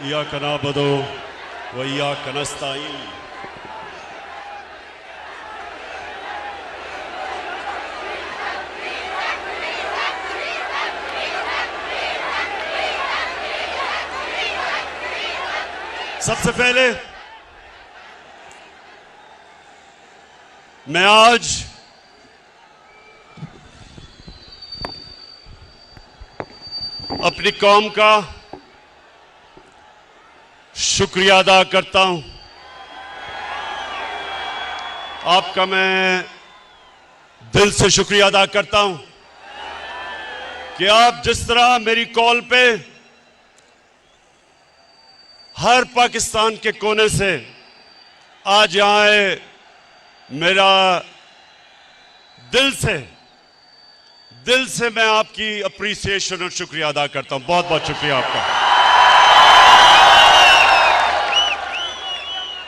इय्याका नअबुदु व इय्याका नस्तईन। सबसे पहले मैं आज अपनी कौम का शुक्रिया अदा करता हूं। आपका मैं दिल से शुक्रिया अदा करता हूं कि आप जिस तरह मेरी कॉल पे हर पाकिस्तान के कोने से आज यहां आए, मेरा दिल से मैं आपकी अप्रिसिएशन और शुक्रिया अदा करता हूं। बहुत बहुत शुक्रिया आपका।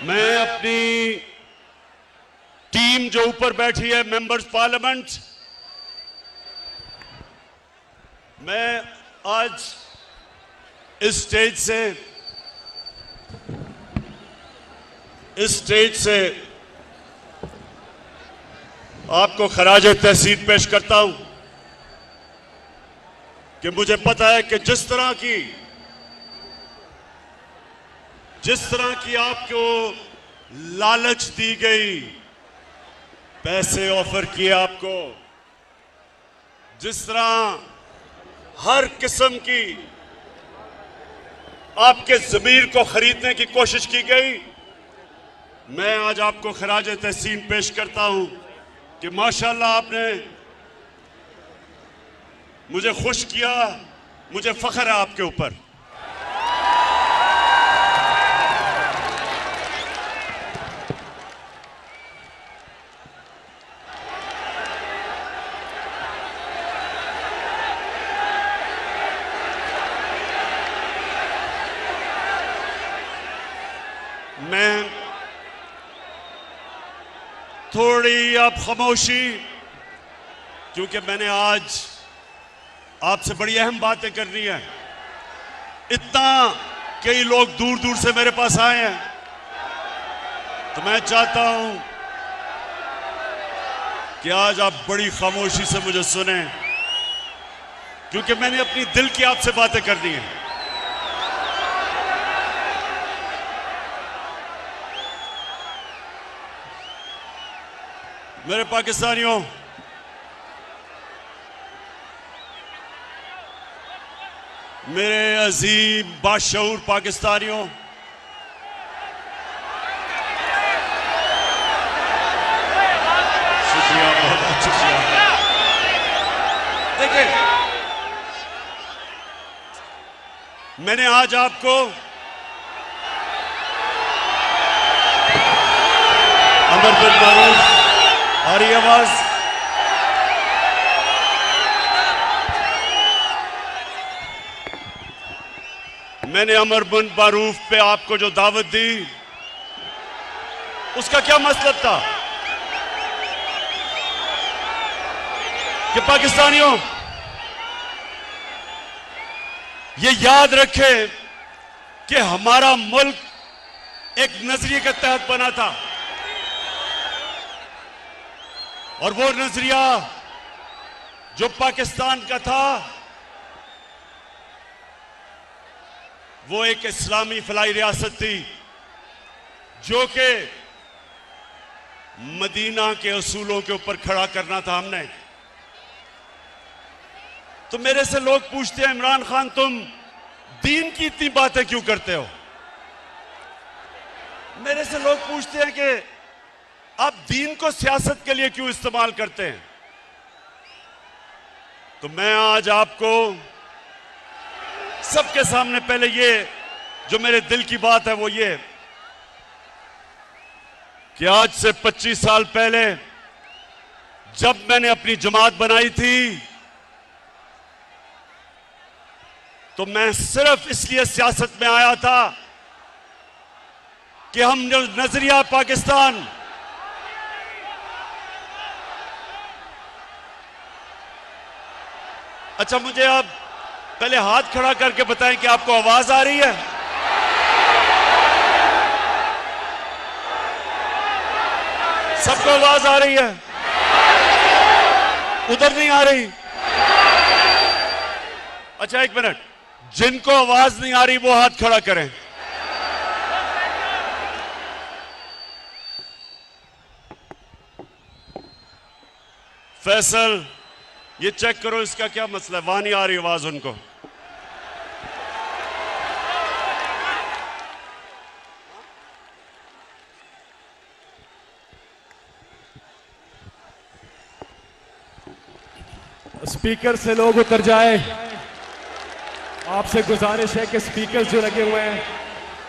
मैं अपनी टीम जो ऊपर बैठी है, मेंबर्स पार्लियामेंट, मैं आज इस स्टेज से आपको खराज तहसीन पेश करता हूं कि मुझे पता है कि जिस तरह की आपको लालच दी गई, पैसे ऑफर किए आपको, जिस तरह हर किस्म की आपके ज़मीर को खरीदने की कोशिश की गई, मैं आज आपको खराज तहसीन पेश करता हूं कि माशाअल्लाह आपने मुझे खुश किया। मुझे फख्र है आपके ऊपर। मैं थोड़ी अब खामोशी, क्योंकि मैंने आज आपसे बड़ी अहम बातें करनी है। इतना कई लोग दूर दूर से मेरे पास आए हैं, तो मैं चाहता हूं कि आज आप बड़ी खामोशी से मुझे सुने, क्योंकि मैंने अपनी दिल की आपसे बातें करनी है। मेरे पाकिस्तानियों, मेरे अजीम बाशऊर पाकिस्तानियों, शुक्रिया, बहुत बहुत शुक्रिया। देखिए, मैंने आज आपको अमर बिन मारूफ, आ रही आवाज, मैंने अमर बिन मारूफ पे आपको जो दावत दी, उसका क्या मतलब था कि पाकिस्तानियों ये याद रखें कि हमारा मुल्क एक नजरिए के तहत बना था, और वो नजरिया जो पाकिस्तान का था वो एक इस्लामी फलाई रियासत थी, जो कि मदीना के असूलों के ऊपर खड़ा करना था हमने। तो मेरे से लोग पूछते हैं, इमरान खान तुम दीन की इतनी बातें क्यों करते हो? मेरे से लोग पूछते हैं कि आप दीन को सियासत के लिए क्यों इस्तेमाल करते हैं? तो मैं आज आपको सबके सामने पहले ये जो मेरे दिल की बात है वो ये कि आज से 25 साल पहले जब मैंने अपनी जमात बनाई थी, तो मैं सिर्फ इसलिए सियासत में आया था कि हम जो नजरिया पाकिस्तान, अच्छा मुझे आप पहले हाथ खड़ा करके बताएं कि आपको आवाज आ रही है। सबको आवाज आ रही है? उधर नहीं आ रही? अच्छा एक मिनट, जिनको आवाज नहीं आ रही वो हाथ खड़ा करें। फैसल, ये चेक करो इसका क्या मसला है, वहां नहीं आ रही आवाज उनको। स्पीकर से लोग उतर जाए। आपसे गुजारिश है कि स्पीकर जो लगे हुए हैं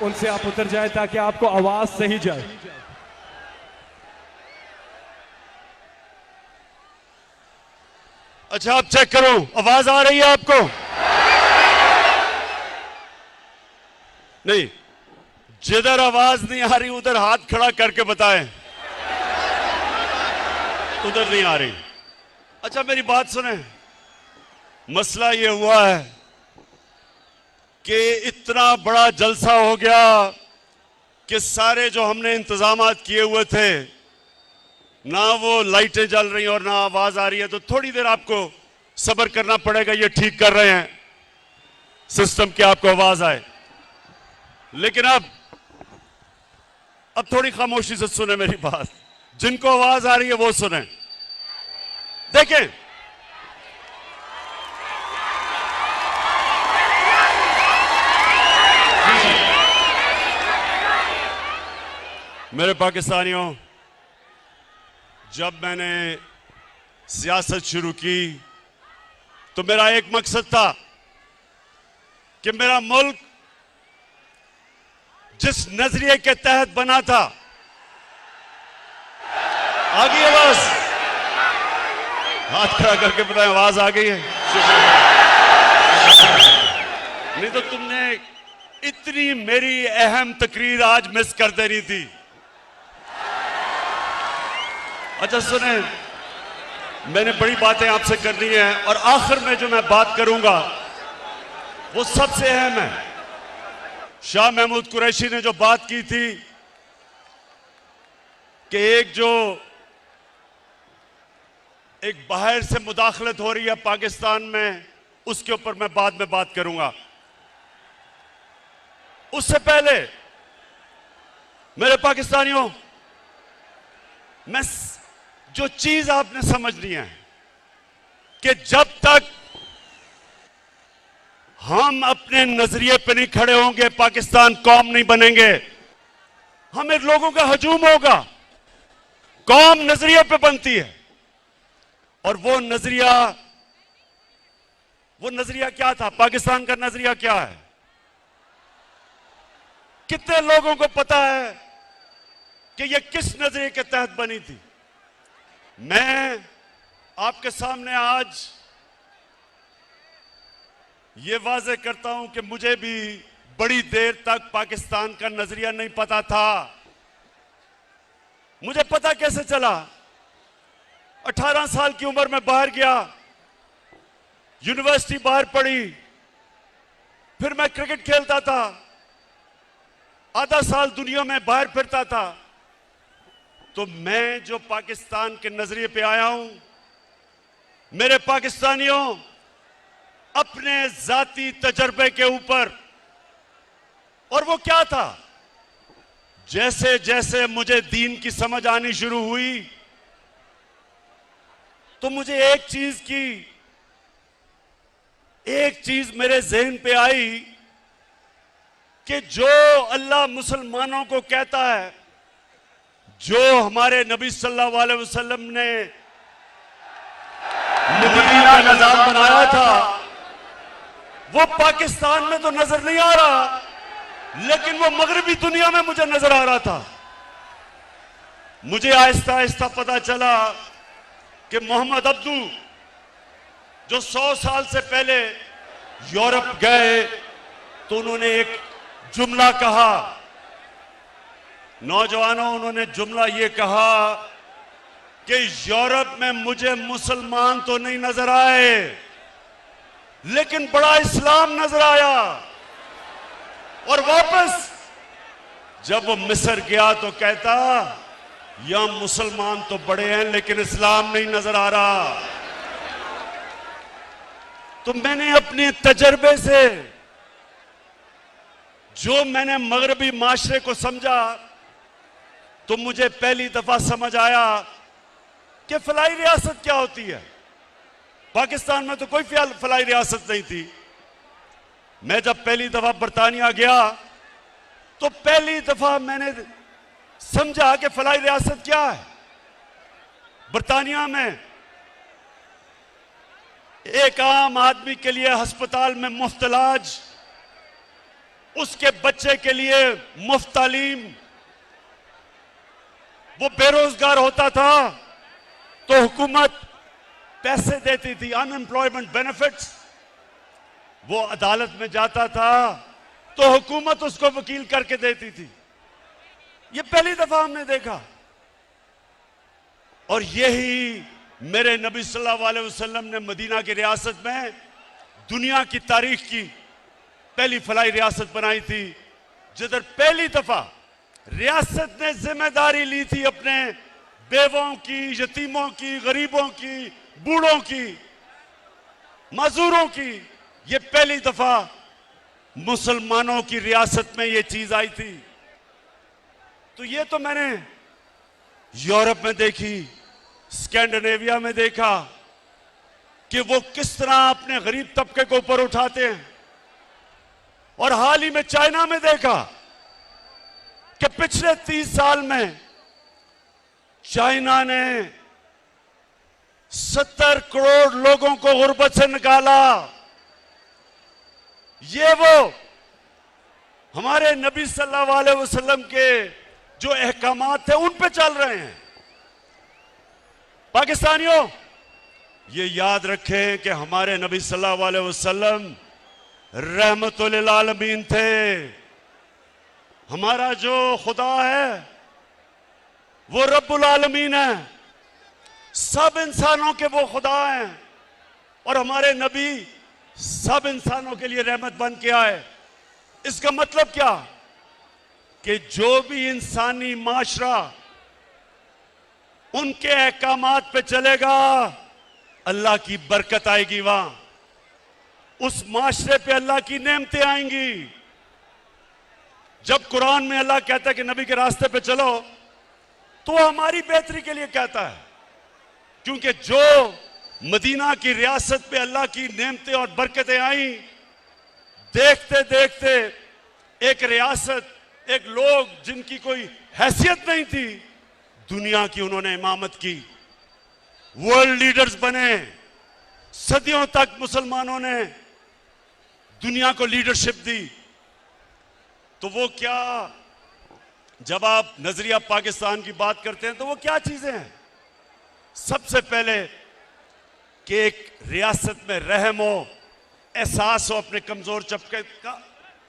उनसे आप उतर जाए ताकि आपको आवाज सही जाए। अच्छा आप चेक करो, आवाज आ रही है आपको? नहीं, जिधर आवाज नहीं आ रही उधर हाथ खड़ा करके बताएं। उधर नहीं आ रही। अच्छा मेरी बात सुने, मसला ये हुआ है कि इतना बड़ा जलसा हो गया कि सारे जो हमने इंतजामात किए हुए थे, ना वो लाइटें जल रही और ना आवाज आ रही है, तो थोड़ी देर आपको सब्र करना पड़ेगा। ये ठीक कर रहे हैं सिस्टम की आपको आवाज आए, लेकिन अब थोड़ी खामोशी से सुने मेरी बात। जिनको आवाज आ रही है वो सुने। देखें, मेरे पाकिस्तानियों, जब मैंने सियासत शुरू की तो मेरा एक मकसद था कि मेरा मुल्क जिस नजरिए के तहत बना था, आ गई आवाज? हाथ खड़ा करके बताएं आवाज आ गई है? नहीं तो तुमने इतनी मेरी अहम तकरीर आज मिस कर देनी थी। अच्छा सुने, मैंने बड़ी बातें आपसे करनी है और आखिर में जो मैं बात करूंगा वो सबसे अहम है। शाह महमूद कुरैशी ने जो बात की थी कि एक बाहर से मुदाखलत हो रही है पाकिस्तान में, उसके ऊपर मैं बाद में बात करूंगा। उससे पहले मेरे पाकिस्तानियों, मैं जो चीज आपने समझनी है कि जब तक हम अपने नजरिए पे नहीं खड़े होंगे पाकिस्तान कौम नहीं बनेंगे। हमें लोगों का हजूम होगा। कौम नजरिए पे बनती है और वो नजरिया क्या था? पाकिस्तान का नजरिया क्या है? कितने लोगों को पता है कि ये किस नजरिए के तहत बनी थी? मैं आपके सामने आज ये वाजे करता हूं कि मुझे भी बड़ी देर तक पाकिस्तान का नजरिया नहीं पता था। मुझे पता कैसे चला? 18 साल की उम्र में बाहर गया, यूनिवर्सिटी बाहर पढ़ी, फिर मैं क्रिकेट खेलता था, आधा साल दुनिया में बाहर फिरता था। तो मैं जो पाकिस्तान के नजरिए पे आया हूं, मेरे पाकिस्तानियों, अपने जाती तजर्बे के ऊपर। और वो क्या था? जैसे जैसे मुझे दीन की समझ आनी शुरू हुई तो मुझे एक चीज मेरे जहन पे आई कि जो अल्लाह मुसलमानों को कहता है, जो हमारे नबी सल्लल्लाहु अलैहि वसल्लम ने मदीना का निजाम बनाया था, वो पाकिस्तान में तो नजर नहीं आ रहा, लेकिन वो मगरबी दुनिया में मुझे नजर आ रहा था। मुझे आहिस्ता आहिस्ता पता चला कि मोहम्मद अब्दू जो 100 साल से पहले यूरोप गए तो उन्होंने एक जुमला कहा। नौजवानों, उन्होंने जुमला ये कहा कि यूरोप में मुझे मुसलमान तो नहीं नजर आए, लेकिन बड़ा इस्लाम नजर आया। और वापस जब वो मिस्र गया तो कहता, यहां मुसलमान तो बड़े हैं लेकिन इस्लाम नहीं नजर आ रहा। तो मैंने अपने तजर्बे से जो मैंने मगरबी माशरे को समझा, तो मुझे पहली दफा समझ आया कि फलाई रियासत क्या होती है। पाकिस्तान में तो कोई फलाई रियासत नहीं थी। मैं जब पहली दफा बरतानिया गया तो पहली दफा मैंने समझा कि फलाई रियासत क्या है। बरतानिया में एक आम आदमी के लिए अस्पताल में मुफ्त इलाज, उसके बच्चे के लिए मुफ्त तालीम, वो बेरोजगार होता था तो हुकूमत पैसे देती थी, अनएम्प्लॉयमेंट बेनिफिट्स। वो अदालत में जाता था तो हुकूमत उसको वकील करके देती थी। ये पहली दफा हमने देखा। और यही मेरे नबी सल्लल्लाहु अलैहि वसल्लम ने मदीना की रियासत में दुनिया की तारीख की पहली फलाई रियासत बनाई थी, जिधर पहली दफा रियासत ने जिम्मेदारी ली थी अपने बेवों की, यतीमों की, गरीबों की, बूढ़ों की, मजदूरों की। ये पहली दफा मुसलमानों की रियासत में ये चीज आई थी। तो ये तो मैंने यूरोप में देखी, स्कैंडिनेविया में देखा कि वो किस तरह अपने गरीब तबके को ऊपर उठाते हैं। और हाल ही में चाइना में देखा कि पिछले 30 साल में चाइना ने 70 करोड़ लोगों को गुर्बत से निकाला। ये वो हमारे नबी सल्लल्लाहु अलैहि वसल्लम के जो अहकामात थे उन पे चल रहे हैं। पाकिस्तानियों, ये याद रखें कि हमारे नबी सल्लल्लाहु अलैहि वसल्लम रहमतुल आलमीन थे। हमारा जो खुदा है वो रब्बुल आलमीन है, सब इंसानों के वो खुदा हैं। और हमारे नबी सब इंसानों के लिए रहमत बन के आए। इसका मतलब क्या कि जो भी इंसानी माशरा उनके अहकामात पे चलेगा, अल्लाह की बरकत आएगी। वहां उस माशरे पे अल्लाह की नेमतें आएंगी। जब कुरान में अल्लाह कहता है कि नबी के रास्ते पे चलो, तो हमारी बेहतरी के लिए कहता है, क्योंकि जो मदीना की रियासत पे अल्लाह की नेमतें और बरकतें आई, देखते देखते एक रियासत, एक लोग जिनकी कोई हैसियत नहीं थी, दुनिया की उन्होंने इमामत की, वर्ल्ड लीडर्स बने। सदियों तक मुसलमानों ने दुनिया को लीडरशिप दी। तो वो क्या, जब आप नजरिया पाकिस्तान की बात करते हैं तो वो क्या चीजें हैं? सबसे पहले कि एक रियासत में रहम हो, एहसास हो अपने कमजोर तबके का,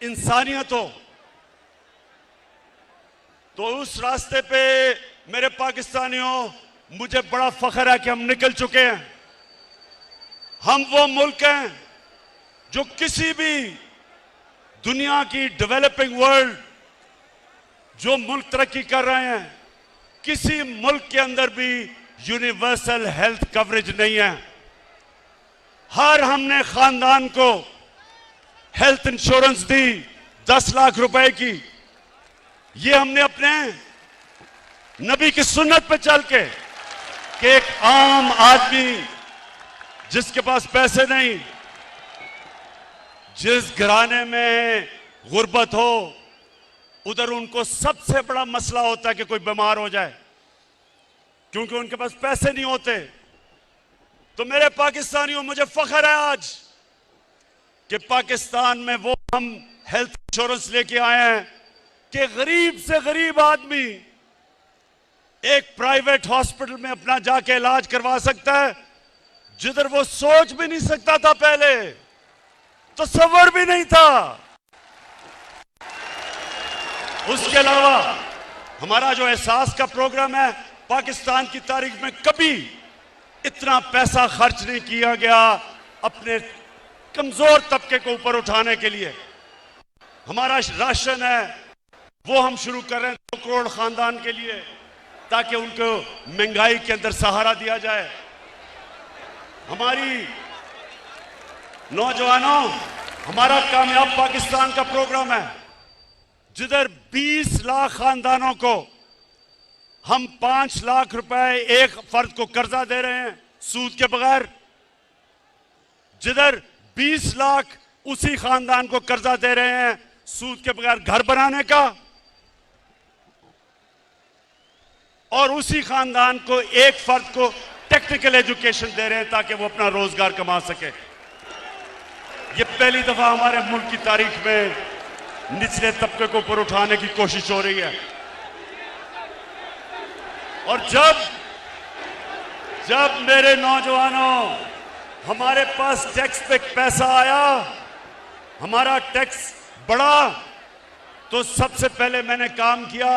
इंसानियत हो। तो उस रास्ते पे मेरे पाकिस्तानियों, मुझे बड़ा फख्र है कि हम निकल चुके हैं। हम वो मुल्क हैं जो किसी भी दुनिया की डेवलपिंग वर्ल्ड, जो मुल्क तरक्की कर रहे हैं, किसी मुल्क के अंदर भी यूनिवर्सल हेल्थ कवरेज नहीं है। हर हमने खानदान को हेल्थ इंश्योरेंस दी 10 लाख रुपए की। ये हमने अपने नबी की सुन्नत पे चल के, कि एक आम आदमी जिसके पास पैसे नहीं, जिस घराने में गुर्बत हो, उधर उनको सबसे बड़ा मसला होता है कि कोई बीमार हो जाए, क्योंकि उनके पास पैसे नहीं होते। तो मेरे पाकिस्तानियों, मुझे फख्र है आज कि पाकिस्तान में वो हम हेल्थ इंश्योरेंस लेके आए हैं कि गरीब से गरीब आदमी एक प्राइवेट हॉस्पिटल में अपना जाके इलाज करवा सकता है, जिधर वो सोच भी नहीं सकता था पहले, तसव्वुर भी नहीं था। उसके अलावा हमारा जो एहसास का प्रोग्राम है, पाकिस्तान की तारीख में कभी इतना पैसा खर्च नहीं किया गया अपने कमजोर तबके को ऊपर उठाने के लिए। हमारा राशन है वो हम शुरू कर रहे हैं 2 करोड़ खानदान के लिए। ताकि उनको महंगाई के अंदर सहारा दिया जाए। हमारी नौजवानों, हमारा कामयाब पाकिस्तान का प्रोग्राम है, जिधर 20 लाख खानदानों को हम 5 लाख रुपए एक फर्द को कर्जा दे रहे हैं सूद के बगैर, जिधर 20 लाख उसी खानदान को कर्जा दे रहे हैं सूद के बगैर घर बनाने का, और उसी खानदान को एक फर्द को टेक्निकल एजुकेशन दे रहे हैं ताकि वो अपना रोजगार कमा सके। ये पहली दफा हमारे मुल्क की तारीख में निचले तबके को ऊपर उठाने की कोशिश हो रही है। और जब मेरे नौजवानों, हमारे पास टैक्स पे पैसा आया, हमारा टैक्स बढ़ा, तो सबसे पहले मैंने काम किया,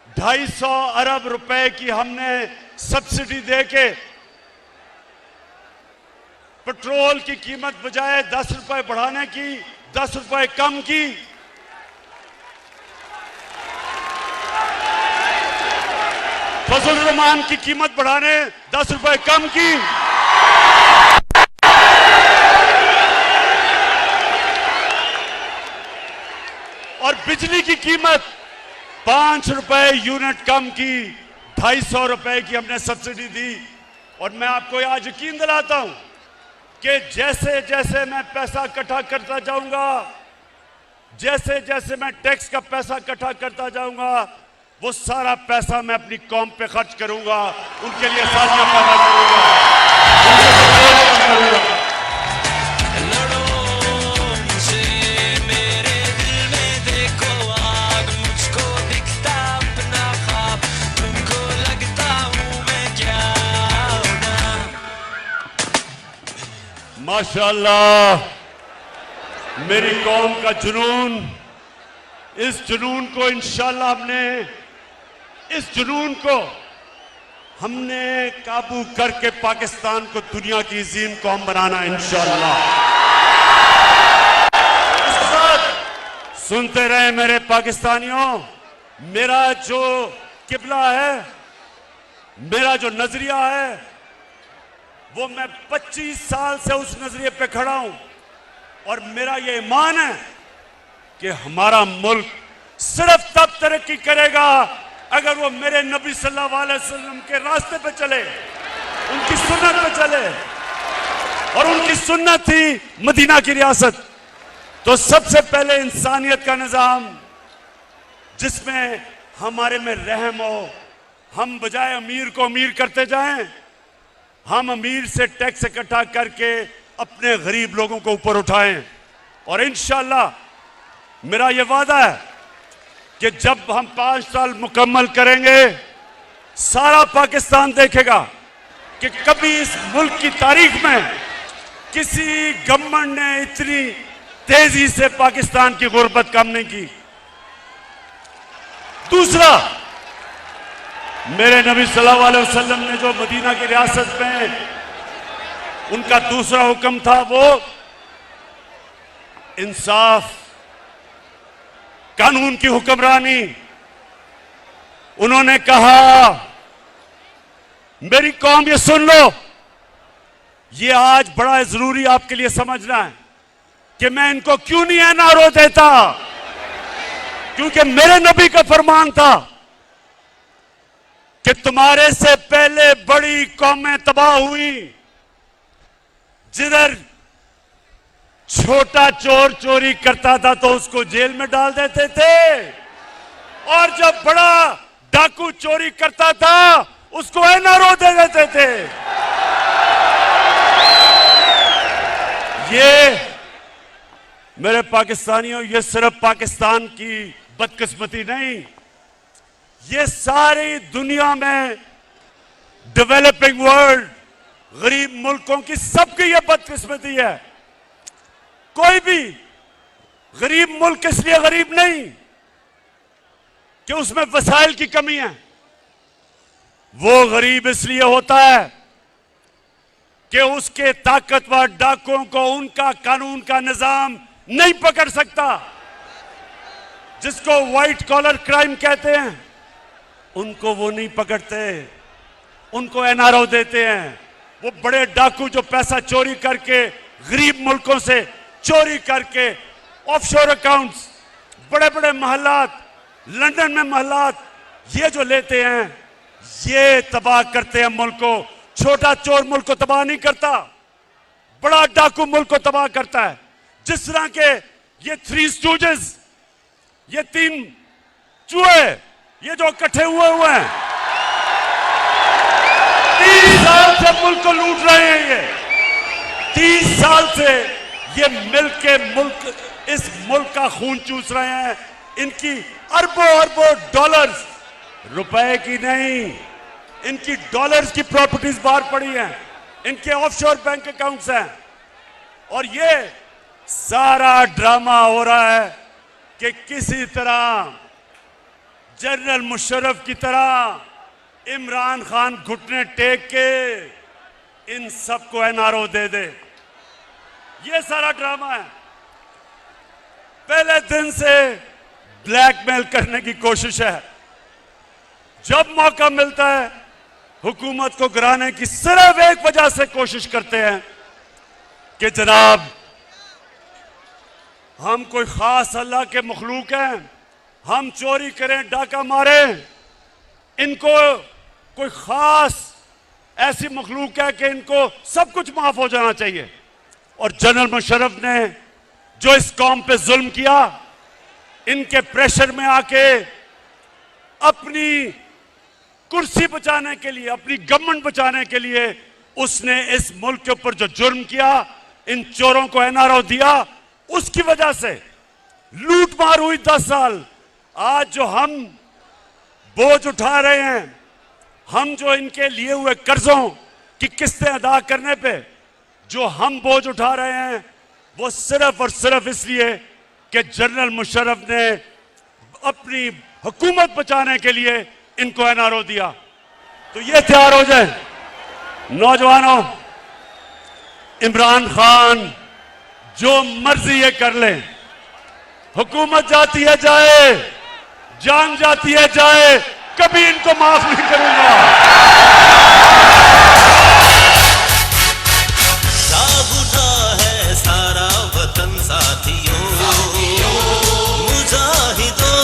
250 अरब रुपए की हमने सब्सिडी देके पेट्रोल की कीमत बजाय 10 रुपए बढ़ाने की 10 रुपए कम की। फजल रहमान की कीमत बढ़ाने 10 रुपए कम की। और बिजली की कीमत 5 रुपए यूनिट कम की, 250 रुपए की हमने सब्सिडी दी। और मैं आपको आज यकीन दिलाता हूं कि जैसे जैसे मैं पैसा इकट्ठा करता जाऊंगा, जैसे जैसे मैं टैक्स का पैसा इकट्ठा करता जाऊंगा, वो सारा पैसा मैं अपनी कौम पे खर्च करूंगा, उनके लिए साजियां पैदा करूंगा। माशाअल्लाह, मेरी कौम का जुनून, इस जुनून को इंशाअल्लाह हमने काबू करके पाकिस्तान को दुनिया की अजीम कौम बनाना है इंशाअल्लाह। इसके साथ सुनते रहे मेरे पाकिस्तानियों, मेरा जो किबला है, मेरा जो नजरिया है, वो मैं 25 साल से उस नजरिए पे खड़ा हूं। और मेरा ये ईमान है कि हमारा मुल्क सिर्फ तब तरक्की करेगा अगर वो मेरे नबी सल्लल्लाहु अलैहि वसल्लम के रास्ते पे चले, उनकी सुन्नत पे चले। और उनकी सुन्नत थी मदीना की रियासत। तो सबसे पहले इंसानियत का निजाम, जिसमें हमारे में रहम हो, हम बजाय अमीर को अमीर करते जाएं, हम अमीर से टैक्स इकट्ठा करके अपने गरीब लोगों को ऊपर उठाएं। और इंशाअल्लाह मेरा यह वादा है कि जब हम 5 साल मुकम्मल करेंगे, सारा पाकिस्तान देखेगा कि कभी इस मुल्क की तारीख में किसी गवर्नमेंट ने इतनी तेजी से पाकिस्तान की गुर्बत कम नहीं की। दूसरा, मेरे नबी सल्लल्लाहु अलैहि वसल्लम ने जो मदीना की रियासत में उनका दूसरा हुक्म था, वो इंसाफ, कानून की हुक्मरानी। उन्होंने कहा, मेरी कौम ये सुन लो, ये आज बड़ा जरूरी आपके लिए समझना है कि मैं इनको क्यों नहीं एनआरओ देता, क्योंकि मेरे नबी का फरमान था कि तुम्हारे से पहले बड़ी कौमें तबाह हुई, जिधर छोटा चोर चोरी करता था तो उसको जेल में डाल देते थे, और जब बड़ा डाकू चोरी करता था उसको एनआरओ दे देते थे। ये मेरे पाकिस्तानियों, ये सिर्फ पाकिस्तान की बदकिस्मती नहीं, ये सारी दुनिया में डेवलपिंग वर्ल्ड, गरीब मुल्कों की सबकी ये बदकिस्मती है। कोई भी गरीब मुल्क इसलिए गरीब नहीं कि उसमें वसाइल की कमी है, वो गरीब इसलिए होता है कि उसके ताकतवर डाकुओं को उनका कानून का निजाम नहीं पकड़ सकता, जिसको व्हाइट कॉलर क्राइम कहते हैं। उनको वो नहीं पकड़ते, उनको एनआरओ देते हैं। वो बड़े डाकू जो पैसा चोरी करके गरीब मुल्कों से चोरी करके ऑफशोर अकाउंट्स, बड़े बड़े महलात, लंदन में महलात ये जो लेते हैं, ये तबाह करते हैं मुल्क को। छोटा चोर मुल्क को तबाह नहीं करता, बड़ा डाकू मुल्क को तबाह करता है। जिस तरह के ये थ्री स्टूजेस, ये तीन चूहे, ये जो इकट्ठे हुए हैं 30 साल से मुल्क को लूट रहे हैं। ये 30 साल से ये इस मुल्क का खून चूस रहे हैं। इनकी अरबों अरबों डॉलर्स, रुपए की नहीं, इनकी डॉलर्स की प्रॉपर्टीज बाहर पड़ी हैं, इनके ऑफशोर बैंक अकाउंट्स हैं। और ये सारा ड्रामा हो रहा है कि किसी तरह जनरल मुशर्रफ की तरह इमरान खान घुटने टेक के इन सबको एनआरओ दे दे। ये सारा ड्रामा है। पहले दिन से ब्लैकमेल करने की कोशिश है। जब मौका मिलता है हुकूमत को गिराने की सिर्फ एक वजह से कोशिश करते हैं कि जनाब हम कोई खास अल्लाह के मखलूक हैं, हम चोरी करें, डाका मारें, इनको कोई खास ऐसी मखलूक है कि इनको सब कुछ माफ हो जाना चाहिए। और जनरल मुशर्रफ ने जो इस कौम पे जुल्म किया, इनके प्रेशर में आके अपनी कुर्सी बचाने के लिए, अपनी गवर्नमेंट बचाने के लिए उसने इस मुल्क के ऊपर जो जुर्म किया, इन चोरों को एनआरओ दिया, उसकी वजह से लूट मार हुई 10 साल। आज जो हम बोझ उठा रहे हैं, हम जो इनके लिए हुए कर्जों की किस्तें अदा करने पे जो हम बोझ उठा रहे हैं, वो सिर्फ और सिर्फ इसलिए कि जनरल मुशर्रफ ने अपनी हुकूमत बचाने के लिए इनको एनआरओ दिया। तो ये तैयार हो जाए नौजवानों, इमरान खान जो मर्जी ये कर ले, हुकूमत जाती है जाए, जान जाती है जाए, कभी इनको माफ नहीं करूंगा। जाग उठा है सारा वतन साथियों, मुजाहिदों,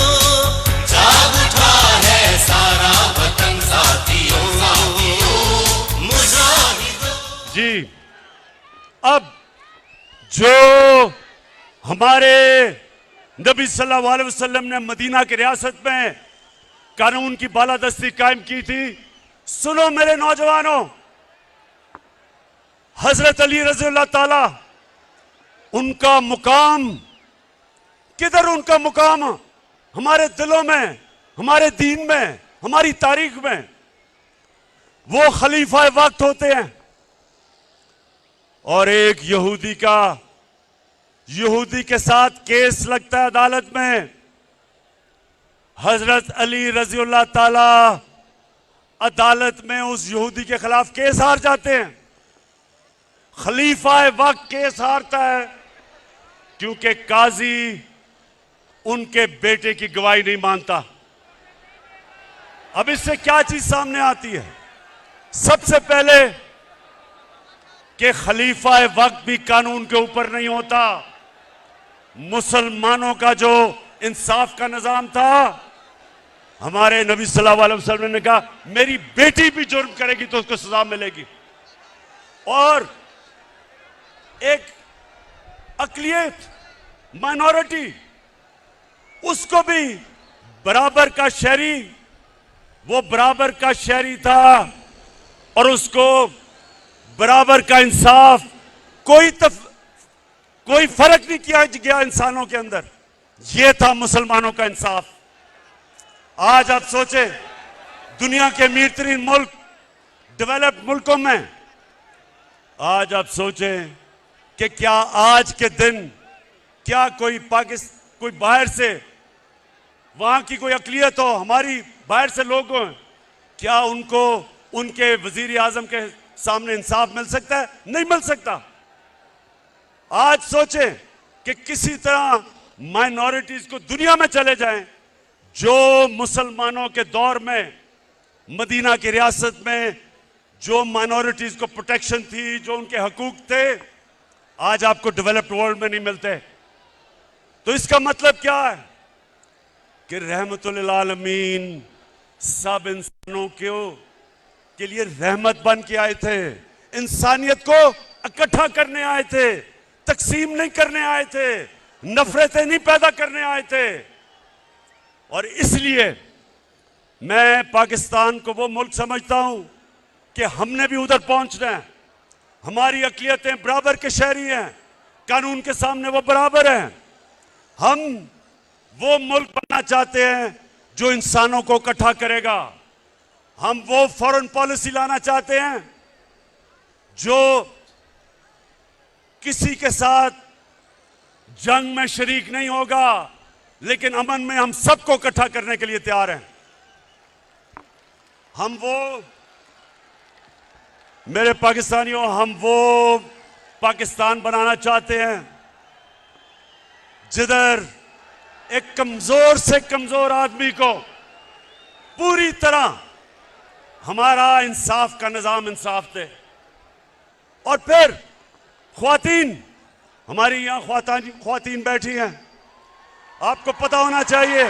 जाग उठा है सारा वतन साथियों, मुजाहिदों। जी, अब जो हमारे नबी सल्लल्लाहु अलैहि वसल्लम ने मदीना की रियासत में कानून की बालादस्ती कायम की थी, सुनो मेरे नौजवानों, हजरत अली रज़ी अल्लाह ताला, उनका मुकाम किधर? उनका मुकाम हमारे दिलों में, हमारे दीन में, हमारी तारीख में। वो खलीफा वक्त होते हैं। और एक यहूदी के साथ केस लगता है अदालत में, हजरत अली रज़ियल्लाहु ताला अदालत में उस यहूदी के खिलाफ केस हार जाते हैं। खलीफा वक्त केस हारता है क्योंकि काजी उनके बेटे की गवाही नहीं मानता। अब इससे क्या चीज सामने आती है? सबसे पहले कि खलीफा वक्त भी कानून के ऊपर नहीं होता। मुसलमानों का जो इंसाफ का निजाम था, हमारे नबी सल्लल्लाहु अलैहि वसल्लम ने कहा मेरी बेटी भी जुर्म करेगी तो उसको सजा मिलेगी। और एक अकलियत, माइनॉरिटी, उसको भी बराबर का शहरी, वो बराबर का शहरी था और उसको बराबर का इंसाफ, कोई फर्क नहीं किया गया इंसानों के अंदर। यह था मुसलमानों का इंसाफ। आज आप सोचें, दुनिया के अमीर तरीन मुल्क, डेवलप्ड मुल्कों में, आज आप सोचें कि क्या आज के दिन क्या कोई बाहर से, वहां की कोई अकलियत हो, हमारी बाहर से लोग हों, क्या उनको उनके वजीर आजम के सामने इंसाफ मिल सकता है? नहीं मिल सकता। आज सोचें कि किसी तरह माइनॉरिटीज को दुनिया में चले जाएं, जो मुसलमानों के दौर में मदीना की रियासत में जो माइनॉरिटीज को प्रोटेक्शन थी, जो उनके हकूक थे, आज आपको डेवलप्ड वर्ल्ड में नहीं मिलते। तो इसका मतलब क्या है कि रहमतुल लिल आलमीन सब इंसानों के लिए रहमत बन के आए थे, इंसानियत को इकट्ठा करने आए थे, तकसीम नहीं करने आए थे, नफरतें नहीं पैदा करने आए थे। और इसलिए मैं पाकिस्तान को वो मुल्क समझता हूं कि हमने भी उधर पहुंचना है। हमारी अक़लियतें बराबर के शहरी हैं, कानून के सामने वो बराबर हैं। हम वो मुल्क बनना चाहते हैं जो इंसानों को इकट्ठा करेगा। हम वो फॉरेन पॉलिसी लाना चाहते हैं जो किसी के साथ जंग में शरीक नहीं होगा, लेकिन अमन में हम सबको इकट्ठा करने के लिए तैयार हैं। हम वो, मेरे पाकिस्तानियों, हम वो पाकिस्तान बनाना चाहते हैं जिधर एक कमजोर से कमजोर आदमी को पूरी तरह हमारा इंसाफ का निजाम इंसाफ दे। और फिर ख्वातीन, हमारी यहां ख्वातीन बैठी हैं, आपको पता होना चाहिए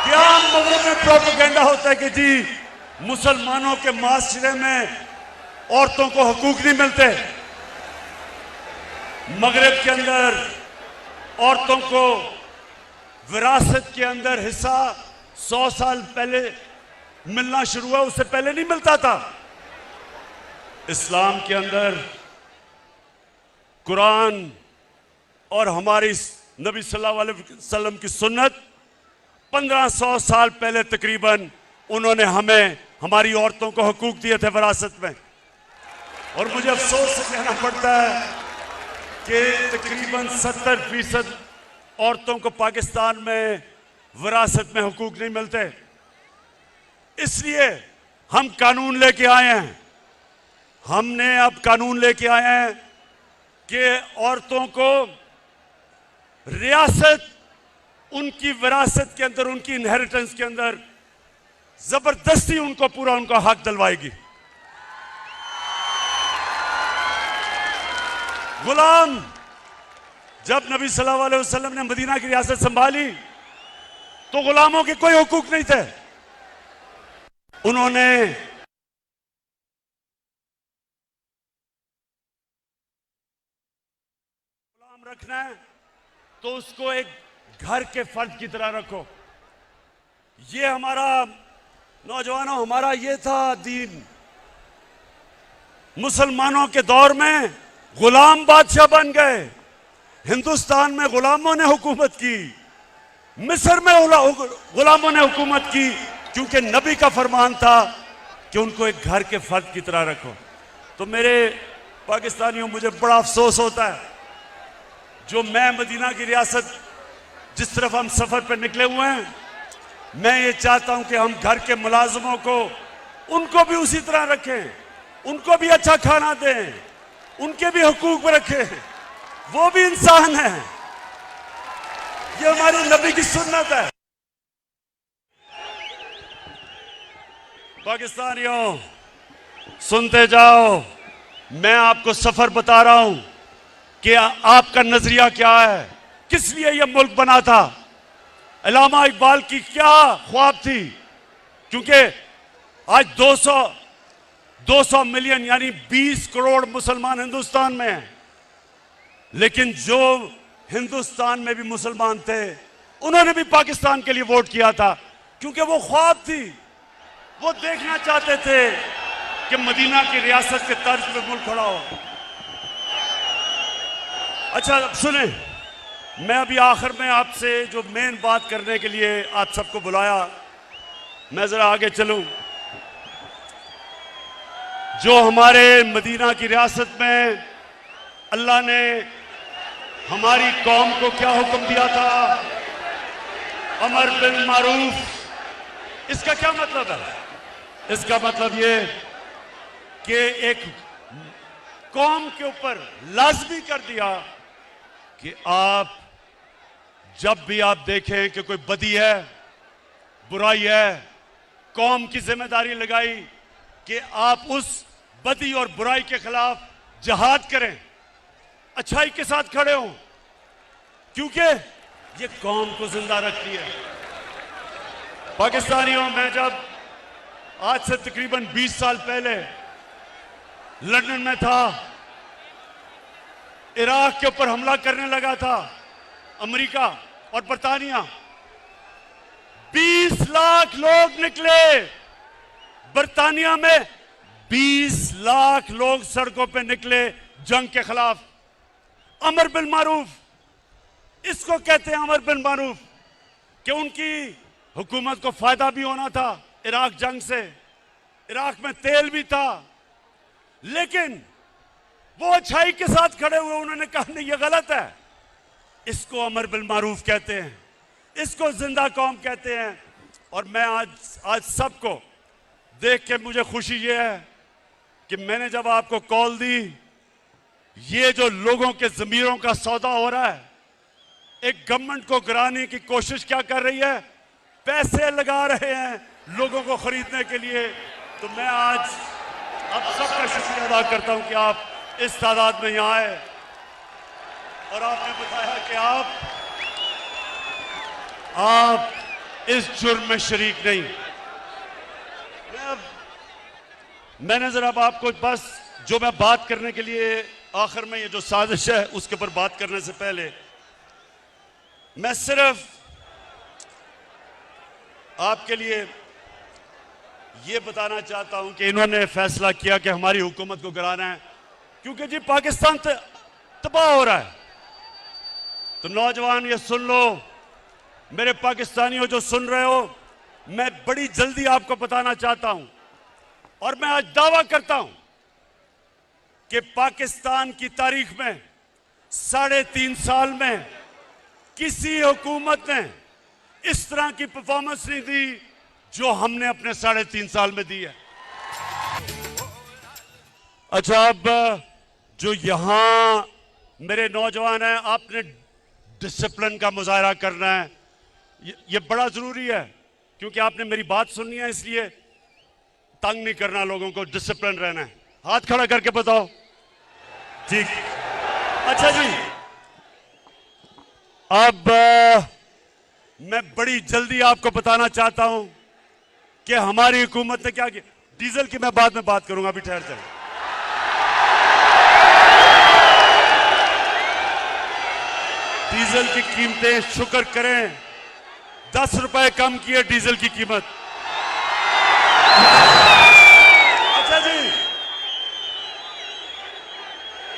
क्या मगरब में प्रोपेगेंडा होता है कि जी मुसलमानों के माशरे में औरतों को हकूक नहीं मिलते। मगरब के अंदर औरतों को विरासत के अंदर हिस्सा 100 साल पहले मिलना शुरू हुआ, उससे पहले नहीं मिलता था। इस्लाम के अंदर कुरान और हमारी नबी सल्लल्लाहु अलैहि वसल्लम की सुन्नत 1500 साल पहले तकरीबन उन्होंने हमें, हमारी औरतों को हकूक दिए थे विरासत में। और मुझे अफसोस से कहना पड़ता है कि तकरीबन 70% औरतों को पाकिस्तान में विरासत में हकूक नहीं मिलते। इसलिए हम कानून लेके आए हैं, हमने अब कानून लेके आए हैं कि औरतों को रियासत, उनकी विरासत के अंदर, उनकी इनहेरिटेंस के अंदर जबरदस्ती उनको पूरा उनका हक दिलवाएगी। गुलाम, जब नबी सल्लल्लाहु अलैहि वसल्लम ने मदीना की रियासत संभाली तो गुलामों के कोई हुकूक नहीं थे। उन्होंने गुलाम रखना है तो उसको एक घर के फर्द की तरह रखो। ये हमारा, नौजवानों, हमारा ये था दीन। मुसलमानों के दौर में गुलाम बादशाह बन गए, हिंदुस्तान में गुलामों ने हुकूमत की, मिस्र में गुलामों ने हुकूमत की, क्योंकि नबी का फरमान था कि उनको एक घर के फर्द की तरह रखो। तो मेरे पाकिस्तानियों, मुझे बड़ा अफसोस होता है जो मैं मदीना की रियासत जिस तरफ हम सफर पर निकले हुए हैं, मैं ये चाहता हूं कि हम घर के मुलाजमों को, उनको भी उसी तरह रखें, उनको भी अच्छा खाना दें, उनके भी हुकूक रखें, वो भी इंसान है। ये हमारी नबी की सुन्नत है। पाकिस्तानियों सुनते जाओ, मैं आपको सफर बता रहा हूं कि आपका नजरिया क्या है, किस लिए यह मुल्क बना था, अल्लामा इकबाल की क्या ख्वाब थी। क्योंकि आज 200 मिलियन यानी 20 करोड़ मुसलमान हिंदुस्तान में हैं, लेकिन जो हिंदुस्तान में भी मुसलमान थे उन्होंने भी पाकिस्तान के लिए वोट किया था, क्योंकि वो ख्वाब थी, वो देखना चाहते थे कि मदीना की रियासत के तर्ज पे मुल्क खड़ा हो। अच्छा, अब सुने, मैं अभी आखिर में आपसे जो मेन बात करने के लिए आप सबको बुलाया, मैं जरा आगे चलूं। जो हमारे मदीना की रियासत में अल्लाह ने हमारी कौम को क्या हुक्म दिया था, अमर बिल मारूफ, इसका क्या मतलब है? इसका मतलब ये कि एक कौम के ऊपर लाजमी कर दिया कि आप जब भी आप देखें कि कोई बदी है, बुराई है, कौम की जिम्मेदारी लगाई कि आप उस बदी और बुराई के खिलाफ जिहाद करें, अच्छाई के साथ खड़े हों, क्योंकि ये कौम को जिंदा रखती है। पाकिस्तानियों, मैं जब आज से तकरीबन 20 साल पहले लंदन में था, इराक के ऊपर हमला करने लगा था अमेरिका और बरतानिया, 20 लाख लोग निकले। बरतानिया में 20 लाख लोग सड़कों पे निकले जंग के खिलाफ। अमर बिल मारूफ, इसको कहते हैं अमर बिल मारूफ, कि उनकी हुकूमत को फायदा भी होना था इराक जंग से, इराक में तेल भी था, लेकिन वो अच्छाई के साथ खड़े हुए। उन्होंने कहा नहीं, ये गलत है। इसको अमर बिल मारूफ कहते हैं, इसको जिंदा कौम कहते हैं। और मैं आज सबको देख के मुझे खुशी ये है कि मैंने जब आपको कॉल दी, ये जो लोगों के ज़मीरों का सौदा हो रहा है, एक गवर्नमेंट को गिराने की कोशिश क्या कर रही है, पैसे लगा रहे हैं लोगों को खरीदने के लिए। तो मैं आज आप सबका शुक्रिया अदा करता हूं कि आप इस तादाद में यहां आए और आपने बताया कि आप इस जुर्म में शरीक नहीं। मैंने जरा आपको बस जो मैं बात करने के लिए आखिर में, ये जो साजिश है उसके ऊपर बात करने से पहले मैं सिर्फ आपके लिए ये बताना चाहता हूं कि इन्होंने फैसला किया कि हमारी हुकूमत को गिराना है, क्योंकि जी पाकिस्तान तबाह हो रहा है। तो नौजवान ये सुन लो, मेरे पाकिस्तानियों जो सुन रहे हो, मैं बड़ी जल्दी आपको बताना चाहता हूं और मैं आज दावा करता हूं कि पाकिस्तान की तारीख में 3.5 साल में किसी हुकूमत ने इस तरह की परफॉर्मेंस नहीं दी जो हमने अपने 3.5 साल में दी है। अच्छा, अब जो यहां मेरे नौजवान हैं, आपने डिसिप्लिन का मुजाहरा करना है, ये बड़ा जरूरी है, क्योंकि आपने मेरी बात सुननी है, इसलिए तंग नहीं करना लोगों को, डिसिप्लिन रहना है। हाथ खड़ा करके बताओ। ठीक, अच्छा जी, अब मैं बड़ी जल्दी आपको बताना चाहता हूं कि हमारी हुकूमत ने क्या किया। डीजल की मैं बाद में बात करूंगा, अभी ठहर जाए। डीजल की कीमतें, शुक्र करें, 10 रुपए कम किए डीजल की कीमत। अच्छा जी,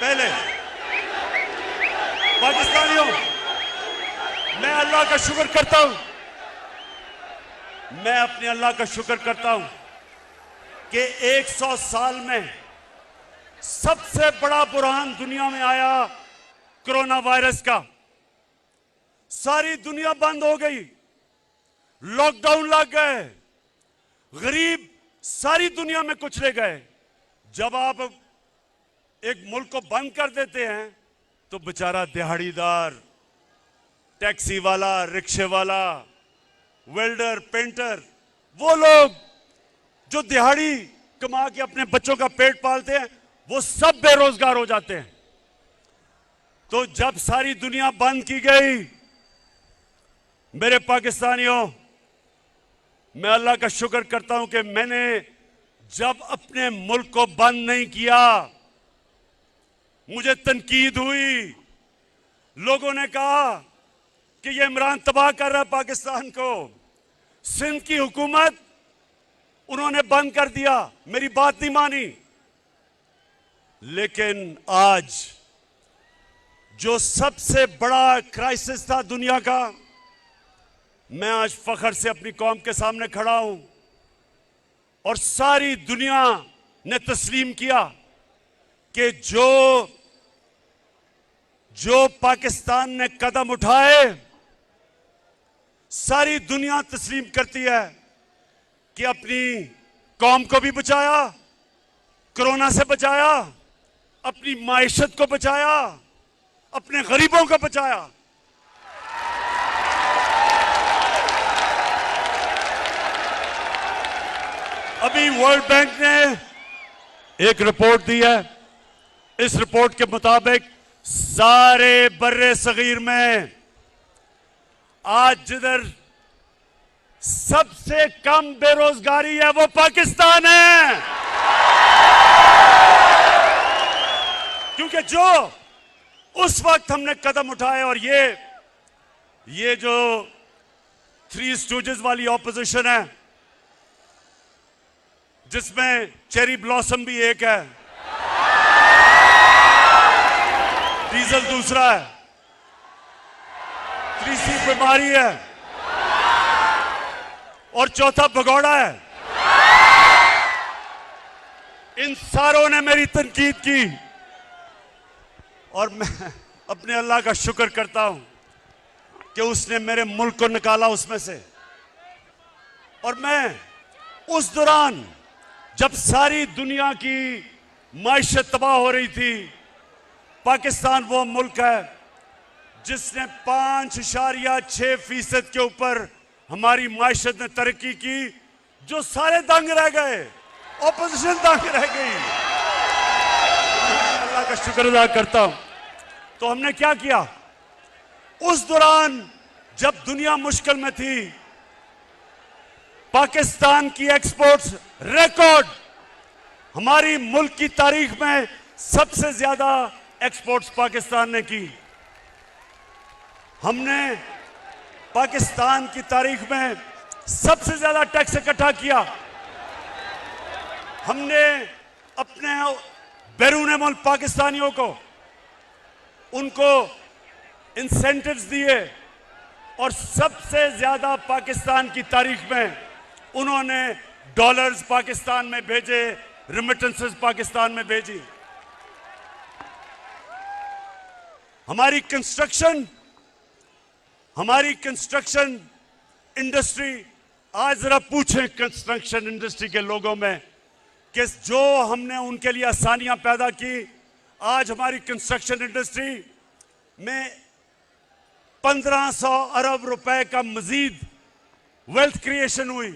पहले पाकिस्तानियों, मैं अल्लाह का शुक्र करता हूं, मैं अपने अल्लाह का शुक्र करता हूं कि 100 साल में सबसे बड़ा बुरहान दुनिया में आया कोरोना वायरस का। सारी दुनिया बंद हो गई, लॉकडाउन लग गए, गरीब सारी दुनिया में कुचले गए। जब आप एक मुल्क को बंद कर देते हैं तो बेचारा दिहाड़ीदार, टैक्सी वाला, रिक्शे वाला, वेल्डर, पेंटर, वो लोग जो दिहाड़ी कमा के अपने बच्चों का पेट पालते हैं, वो सब बेरोजगार हो जाते हैं। तो जब सारी दुनिया बंद की गई, मेरे पाकिस्तानियों, मैं अल्लाह का शुक्र करता हूं कि मैंने जब अपने मुल्क को बंद नहीं किया, मुझे तनकीद हुई, लोगों ने कहा कि ये इमरान तबाह कर रहा है पाकिस्तान को। सिंध की हुकूमत उन्होंने बंद कर दिया, मेरी बात नहीं मानी। लेकिन आज जो सबसे बड़ा क्राइसिस था दुनिया का, मैं आज फख्र से अपनी कौम के सामने खड़ा हूं और सारी दुनिया ने तस्लीम किया कि जो पाकिस्तान ने कदम उठाए, सारी दुनिया तस्लीम करती है कि अपनी कौम को भी बचाया, कोरोना से बचाया, अपनी माइशत को बचाया, अपने गरीबों को बचाया। अभी वर्ल्ड बैंक ने एक रिपोर्ट दी है। इस रिपोर्ट के मुताबिक सारे बर्रे सगीर में आज जिधर सबसे कम बेरोजगारी है वो पाकिस्तान है। क्योंकि जो उस वक्त हमने कदम उठाए और ये जो थ्री स्टूजेस वाली ऑपोजिशन है जिसमें चेरी ब्लॉसम भी एक है, डीजल दूसरा है, तीसरी बीमारी है और चौथा भगौड़ा है, इन सारों ने मेरी तनकीद की और मैं अपने अल्लाह का शुक्र करता हूं कि उसने मेरे मुल्क को निकाला उसमें से। और मैं उस दौरान जब सारी दुनिया की माइशत तबाह हो रही थी, पाकिस्तान वो मुल्क है जिसने 5.6% के ऊपर हमारी माइशत ने तरक्की की, जो सारे दंग रह गए, ऑपोजिशन दंग रह गई। अल्लाह का शुक्र अदा करता हूं। तो हमने क्या किया उस दौरान जब दुनिया मुश्किल में थी? पाकिस्तान की एक्सपोर्ट्स रिकॉर्ड, हमारी मुल्क की तारीख में सबसे ज्यादा एक्सपोर्ट्स पाकिस्तान ने की। हमने पाकिस्तान की तारीख में सबसे ज्यादा टैक्स इकट्ठा किया। हमने अपने बैरून मुल्क पाकिस्तानियों को उनको इंसेंटिव्स दिए और सबसे ज्यादा पाकिस्तान की तारीख में उन्होंने डॉलर्स पाकिस्तान में भेजे, रिमिटेंसेस पाकिस्तान में भेजी। हमारी कंस्ट्रक्शन इंडस्ट्री, आज जरा पूछें कंस्ट्रक्शन इंडस्ट्री के लोगों में कि जो हमने उनके लिए आसानियां पैदा की, आज हमारी कंस्ट्रक्शन इंडस्ट्री में 1500 अरब रुपए का मजीद वेल्थ क्रिएशन हुई।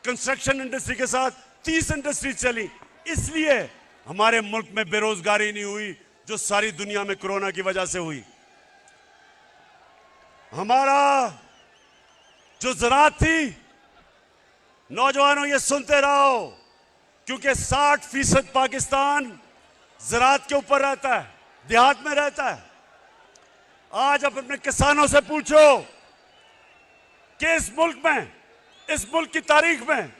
कंस्ट्रक्शन इंडस्ट्री के साथ 30 इंडस्ट्री चली, इसलिए हमारे मुल्क में बेरोजगारी नहीं हुई जो सारी दुनिया में कोरोना की वजह से हुई। हमारा जो ज़राअत थी, नौजवानों ये सुनते रहो, क्योंकि 60% पाकिस्तान ज़राअत के ऊपर रहता है, देहात में रहता है। आज आप अपने किसानों से पूछो कि इस मुल्क की तारीख में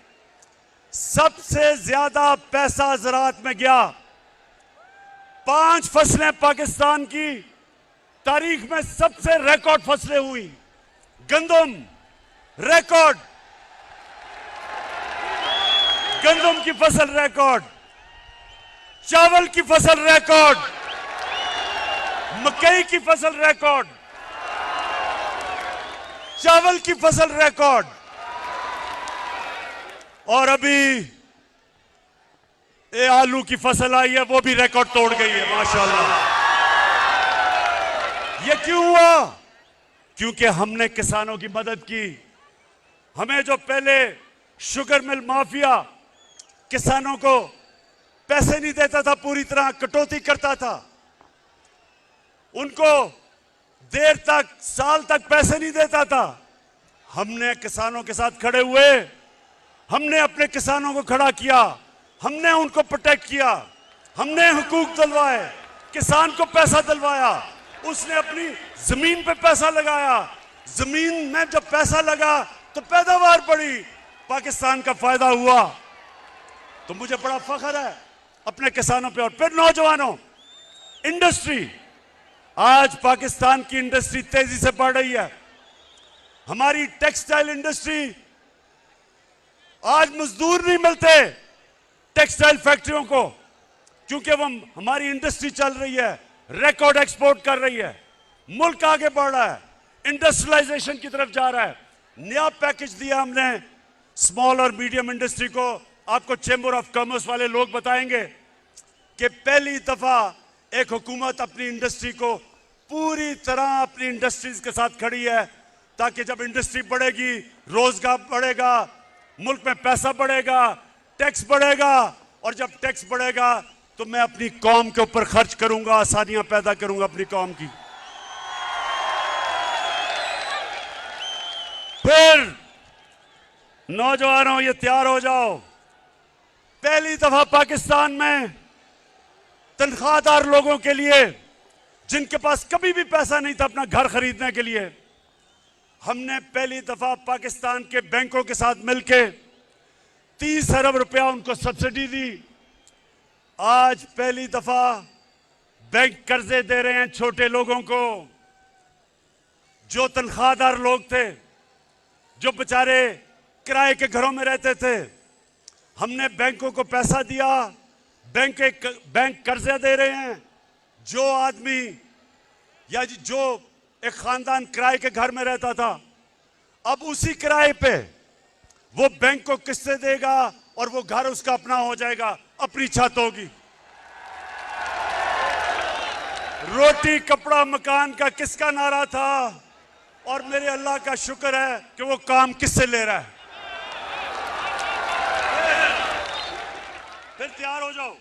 सबसे ज्यादा पैसा ज़राअत में गया। 5 फसलें पाकिस्तान की तारीख में सबसे रिकॉर्ड फसलें हुई। गंदम रिकॉर्ड, गंदम की फसल रिकॉर्ड, चावल की फसल रिकॉर्ड, मकई की फसल रिकॉर्ड, चावल की फसल रिकॉर्ड, और अभी ये आलू की फसल आई है वो भी रिकॉर्ड तोड़ गई है माशाल्लाह। ये क्यों हुआ? क्योंकि हमने किसानों की मदद की। हमें जो पहले शुगर मिल माफिया किसानों को पैसे नहीं देता था, पूरी तरह कटौती करता था, उनको देर तक, साल तक पैसे नहीं देता था, हमने किसानों के साथ खड़े हुए, हमने अपने किसानों को खड़ा किया, हमने उनको प्रोटेक्ट किया, हमने हुकूक दिलवाए, किसान को पैसा दिलवाया, उसने अपनी जमीन पे पैसा लगाया, जमीन में जब पैसा लगा तो पैदावार बढ़ी, पाकिस्तान का फायदा हुआ। तो मुझे बड़ा फख्र है अपने किसानों पे। और फिर नौजवानों, इंडस्ट्री, आज पाकिस्तान की इंडस्ट्री तेजी से बढ़ रही है। हमारी टेक्सटाइल इंडस्ट्री, आज मजदूर नहीं मिलते टेक्सटाइल फैक्ट्रियों को, क्योंकि वो हमारी इंडस्ट्री चल रही है, रिकॉर्ड एक्सपोर्ट कर रही है, मुल्क आगे बढ़ रहा है, इंडस्ट्रियलाइजेशन की तरफ जा रहा है। नया पैकेज दिया हमने स्मॉल और मीडियम इंडस्ट्री को। आपको चेंबर ऑफ कॉमर्स वाले लोग बताएंगे कि पहली दफा एक हुकूमत अपनी इंडस्ट्री को पूरी तरह अपनी इंडस्ट्रीज के साथ खड़ी है, ताकि जब इंडस्ट्री बढ़ेगी, रोजगार बढ़ेगा, मुल्क में पैसा बढ़ेगा, टैक्स बढ़ेगा, और जब टैक्स बढ़ेगा तो मैं अपनी कौम के ऊपर खर्च करूंगा, आसानियां पैदा करूंगा अपनी कौम की। फिर नौजवानों, ये तैयार हो जाओ। पहली दफा पाकिस्तान में तनख्वाहदार लोगों के लिए, जिनके पास कभी भी पैसा नहीं था अपना घर खरीदने के लिए, हमने पहली दफा पाकिस्तान के बैंकों के साथ मिलकर 30 अरब रुपया उनको सब्सिडी दी। आज पहली दफा बैंक कर्जे दे रहे हैं छोटे लोगों को। जो तनख्वाहदार लोग थे, जो बेचारे किराए के घरों में रहते थे, हमने बैंकों को पैसा दिया, बैंक कर्जे दे रहे हैं। जो आदमी या जो एक खानदान किराए के घर में रहता था, अब उसी किराए पे वो बैंक को किस्तें देगा और वो घर उसका अपना हो जाएगा, अपनी छत होगी। रोटी कपड़ा मकान का किसका नारा था, और मेरे अल्लाह का शुक्र है कि वो काम किससे ले रहा है। फिर तैयार हो जाओ।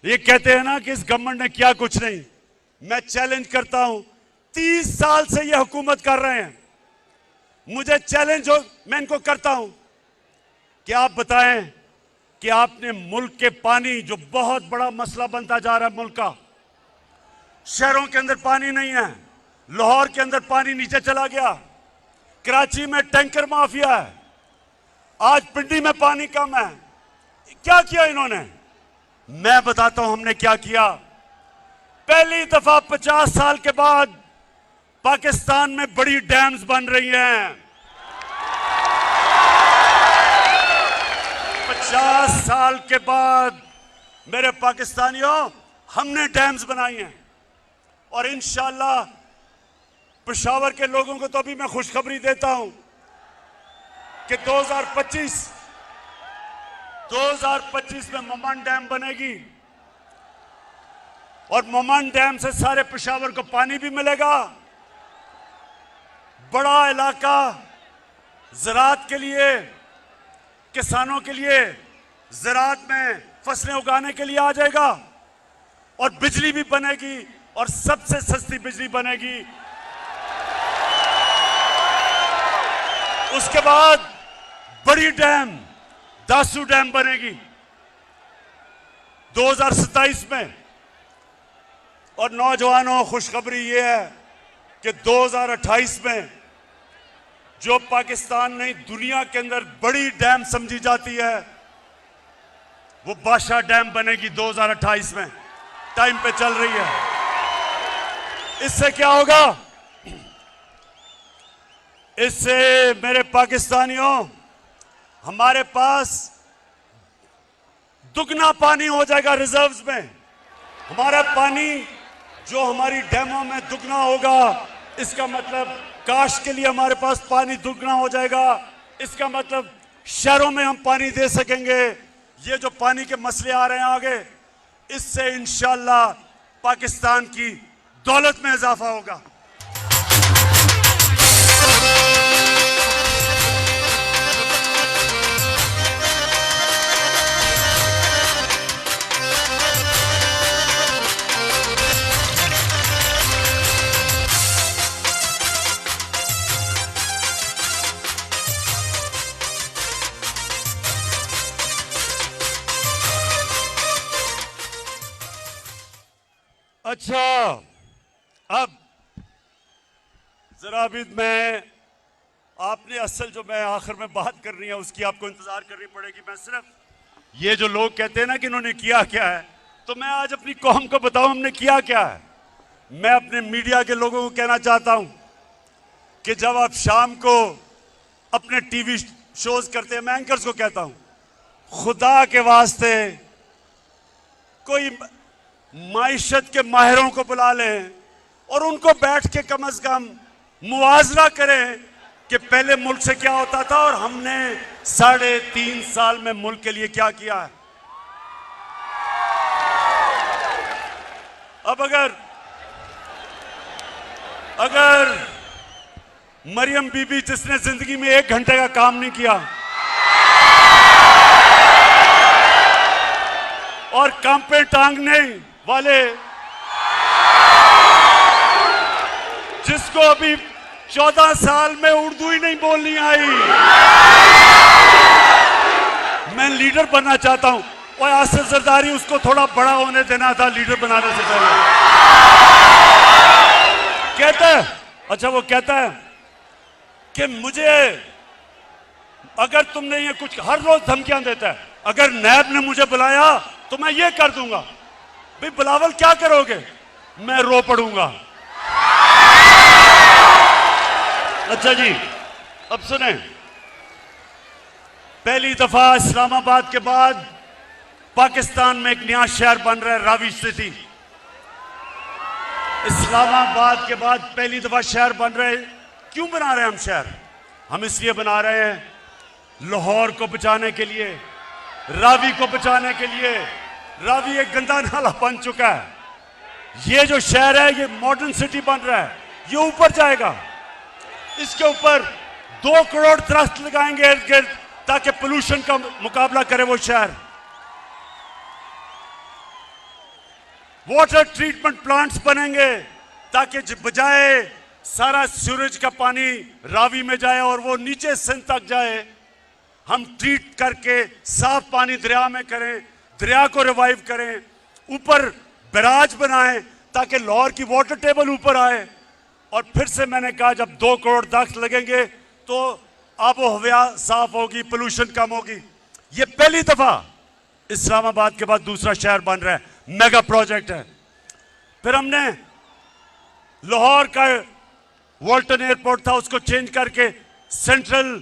ये कहते हैं ना कि इस गवर्नमेंट ने किया कुछ नहीं। मैं चैलेंज करता हूं, 30 साल से ये हुकूमत कर रहे हैं, मुझे चैलेंज हो, मैं इनको करता हूं कि आप बताएं कि आपने मुल्क के पानी, जो बहुत बड़ा मसला बनता जा रहा है मुल्क का, शहरों के अंदर पानी नहीं है, लाहौर के अंदर पानी नीचे चला गया, कराची में टैंकर माफिया है, आज पिंडी में पानी कम है। क्या किया इन्होंने? मैं बताता हूं हमने क्या किया। पहली दफा 50 साल के बाद पाकिस्तान में बड़ी डैम्स बन रही हैं। 50 साल के बाद मेरे पाकिस्तानियों, हमने डैम्स बनाई हैं, और इंशाअल्लाह पेशावर के लोगों को तो अभी मैं खुशखबरी देता हूं कि 2025 में ममान डैम बनेगी, और ममान डैम से सारे पेशावर को पानी भी मिलेगा। बड़ा इलाका ज़राअत के लिए, किसानों के लिए ज़राअत में फसलें उगाने के लिए आ जाएगा, और बिजली भी बनेगी, और सबसे सस्ती बिजली बनेगी। उसके बाद बड़ी डैम दासू डैम बनेगी 2027 में। और नौजवानों, खुशखबरी ये है कि 2028 में जो पाकिस्तान ने दुनिया के अंदर बड़ी डैम समझी जाती है, वो बादशाह डैम बनेगी 2028 में, टाइम पे चल रही है। इससे क्या होगा? इससे मेरे पाकिस्तानियों, हमारे पास दुगना पानी हो जाएगा रिजर्व्स में। हमारा पानी जो हमारी डैमों में दुगना होगा, इसका मतलब काश के लिए हमारे पास पानी दुगना हो जाएगा। इसका मतलब शहरों में हम पानी दे सकेंगे। ये जो पानी के मसले आ रहे हैं आगे, इससे इंशाअल्लाह पाकिस्तान की दौलत में इजाफा होगा। अच्छा, अब जरा भी मैं आपने असल जो मैं आखिर में बात करनी है उसकी आपको इंतजार करनी पड़ेगी। मैं सिर्फ ये जो लोग कहते हैं ना कि इन्होंने किया क्या है, तो मैं आज अपनी कौम को बताऊं हमने किया क्या है। मैं अपने मीडिया के लोगों को कहना चाहता हूं कि जब आप शाम को अपने टीवी शोज करते हैं, मैं एंकर्स को कहता हूं, खुदा के वास्ते कोई माइशत के माहिरों को बुला लें और उनको बैठ के कम से कम मुआवजा करें कि पहले मुल्क से क्या होता था और हमने 3.5 साल में मुल्क के लिए क्या किया है। अब अगर मरियम बीबी जिसने जिंदगी में 1 घंटे का काम नहीं किया, और कांपे टांगने वाले, जिसको अभी 14 साल में उर्दू ही नहीं बोलनी आई, मैं लीडर बनना चाहता हूं। और आसिफ जरदारी, उसको थोड़ा बड़ा होने देना था लीडर बनाने से पहले। कहता है, अच्छा वो कहता है कि मुझे, अगर तुमने ये कुछ, हर रोज धमकियां देता है, अगर नैब ने मुझे बुलाया तो मैं ये कर दूंगा। भाई बिलावल क्या करोगे? मैं रो पड़ूंगा। अच्छा जी, अब सुने, पहली दफा इस्लामाबाद के बाद पाकिस्तान में एक नया शहर बन रहा है, रावी सिटी। इस्लामाबाद के बाद पहली दफा शहर बन रहे हैं। क्यों बना रहे हैं हम शहर? हम इसलिए बना रहे हैं लाहौर को बचाने के लिए, रावी को बचाने के लिए। रावी एक गंदा नाला बन चुका है। ये जो शहर है, ये मॉडर्न सिटी बन रहा है, ये ऊपर जाएगा। इसके ऊपर 2 करोड़ दरख्त लगाएंगे इर्द गिर्द, ताकि पोल्यूशन का मुकाबला करे वो शहर। वाटर ट्रीटमेंट प्लांट्स बनेंगे, ताकि बजाय सारा सूरज का पानी रावी में जाए और वो नीचे सिंध तक जाए, हम ट्रीट करके साफ पानी दरिया में करें, दरिया को रिवाइव करें, ऊपर बैराज बनाएं ताकि लाहौर की वाटर टेबल ऊपर आए। और फिर से मैंने कहा, जब 2 करोड़ दरख्त लगेंगे तो आबो हवा साफ होगी, पोल्यूशन कम होगी। ये पहली दफा इस्लामाबाद के बाद दूसरा शहर बन रहा है, मेगा प्रोजेक्ट है। फिर हमने लाहौर का वॉल्टन एयरपोर्ट था, उसको चेंज करके सेंट्रल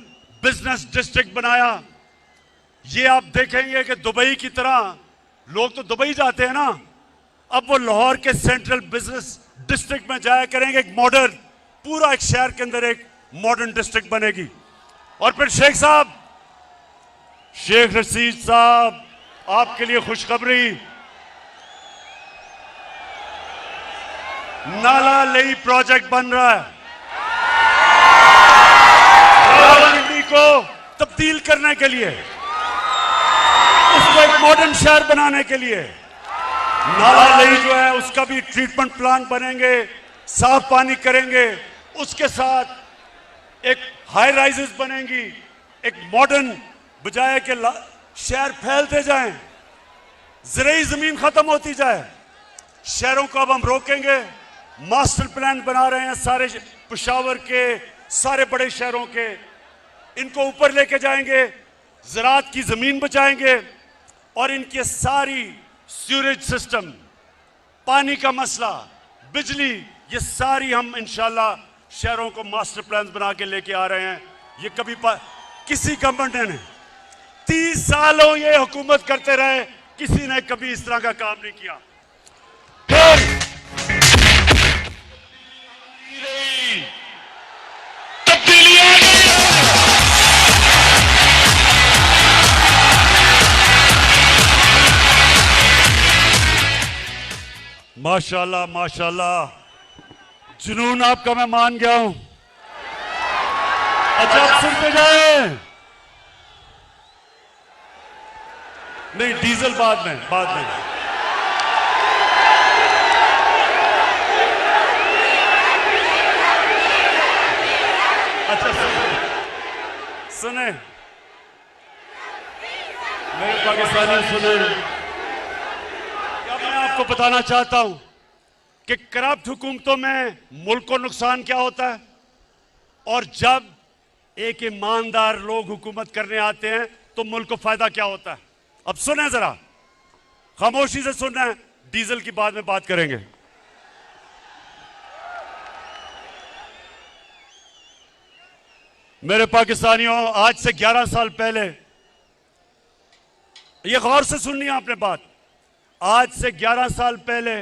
बिजनेस डिस्ट्रिक्ट बनाया। ये आप देखेंगे कि दुबई की तरह, लोग तो दुबई जाते हैं ना, अब वो लाहौर के सेंट्रल बिजनेस डिस्ट्रिक्ट में जाया करेंगे। एक मॉडर्न, पूरा एक शहर के अंदर एक मॉडर्न डिस्ट्रिक्ट बनेगी। और फिर शेख साहब, शेख रशीद साहब, आपके लिए खुशखबरी, नाला लेई प्रोजेक्ट बन रहा है। रावलपिंडी को तब्दील करने के लिए, उसको एक मॉडर्न शहर बनाने के लिए नाला लेई जो है, उसका भी ट्रीटमेंट प्लांट बनेंगे, साफ पानी करेंगे। उसके साथ एक हाई राइजेस बनेंगी, एक मॉडर्न, बजाय के शहर फैलते जाएं, ज़राई जमीन खत्म होती जाए। शहरों को अब हम रोकेंगे। मास्टर प्लान बना रहे हैं सारे पेशावर के, सारे बड़े शहरों के, इनको ऊपर लेके जाएंगे, ज़राअत की जमीन बचाएंगे और इनकी सारी सीवरेज सिस्टम, पानी का मसला, बिजली, ये सारी हम इंशाल्लाह शहरों को मास्टर प्लान बना के लेके आ रहे हैं। ये कभी किसी गवर्नमेंट ने 30 सालों ये हुकूमत करते रहे, किसी ने कभी इस तरह का काम नहीं किया। फिर तब्दीली आ गई। माशाल्लाह माशाल्लाह, जुनून आपका मैं मान गया हूं। अच्छा, आप सुनते जाए। नहीं, डीजल बाद में, बाद में। अच्छा सुने, मेरे पाकिस्तानी सुने, क्या मैं आपको बताना चाहता हूं कि करप्ट हुकूमतों में मुल्क को नुकसान क्या होता है, और जब एक ईमानदार लोग हुकूमत करने आते हैं तो मुल्क को फायदा क्या होता है। अब सुने जरा, खामोशी से सुनना है, डीजल की बाद में बात करेंगे। मेरे पाकिस्तानियों, आज से 11 साल पहले, ये गौर से सुननी है आपने बात, आज से 11 साल पहले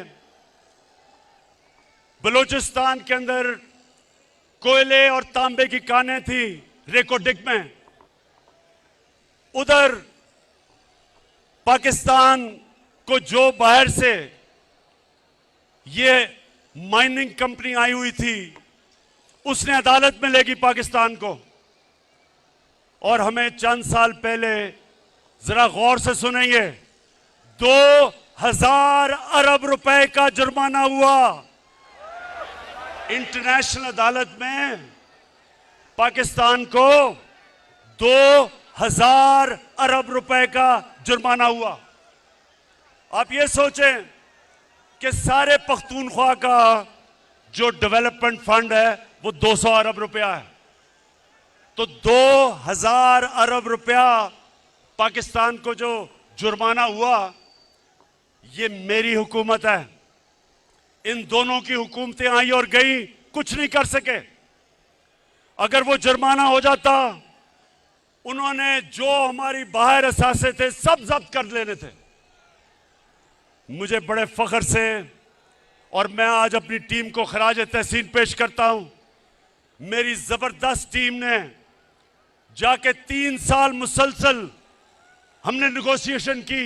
बलूचिस्तान के अंदर कोयले और तांबे की कानें थी रेकोडिक में। उधर पाकिस्तान को जो बाहर से ये माइनिंग कंपनी आई हुई थी, उसने अदालत में लेगी पाकिस्तान को। और हमें चंद साल पहले, जरा गौर से सुनेंगे, 2000 अरब रुपए का जुर्माना हुआ। इंटरनेशनल अदालत में पाकिस्तान को 2000 अरब रुपए का जुर्माना हुआ। आप ये सोचें कि सारे पख्तूनख्वा का जो डेवलपमेंट फंड है वो 200 अरब रुपया है, तो 2000 अरब रुपया पाकिस्तान को जो जुर्माना हुआ, ये मेरी हुकूमत है। इन दोनों की हुकूमतें आई और गई, कुछ नहीं कर सके। अगर वो जुर्माना हो जाता, उन्होंने जो हमारी बाहर असासे थे सब जब्त कर लेने थे। मुझे बड़े फख्र से और मैं आज अपनी टीम को खराज तहसीन पेश करता हूं। मेरी जबरदस्त टीम ने जाके 3 साल मुसलसल हमने नेगोशिएशन की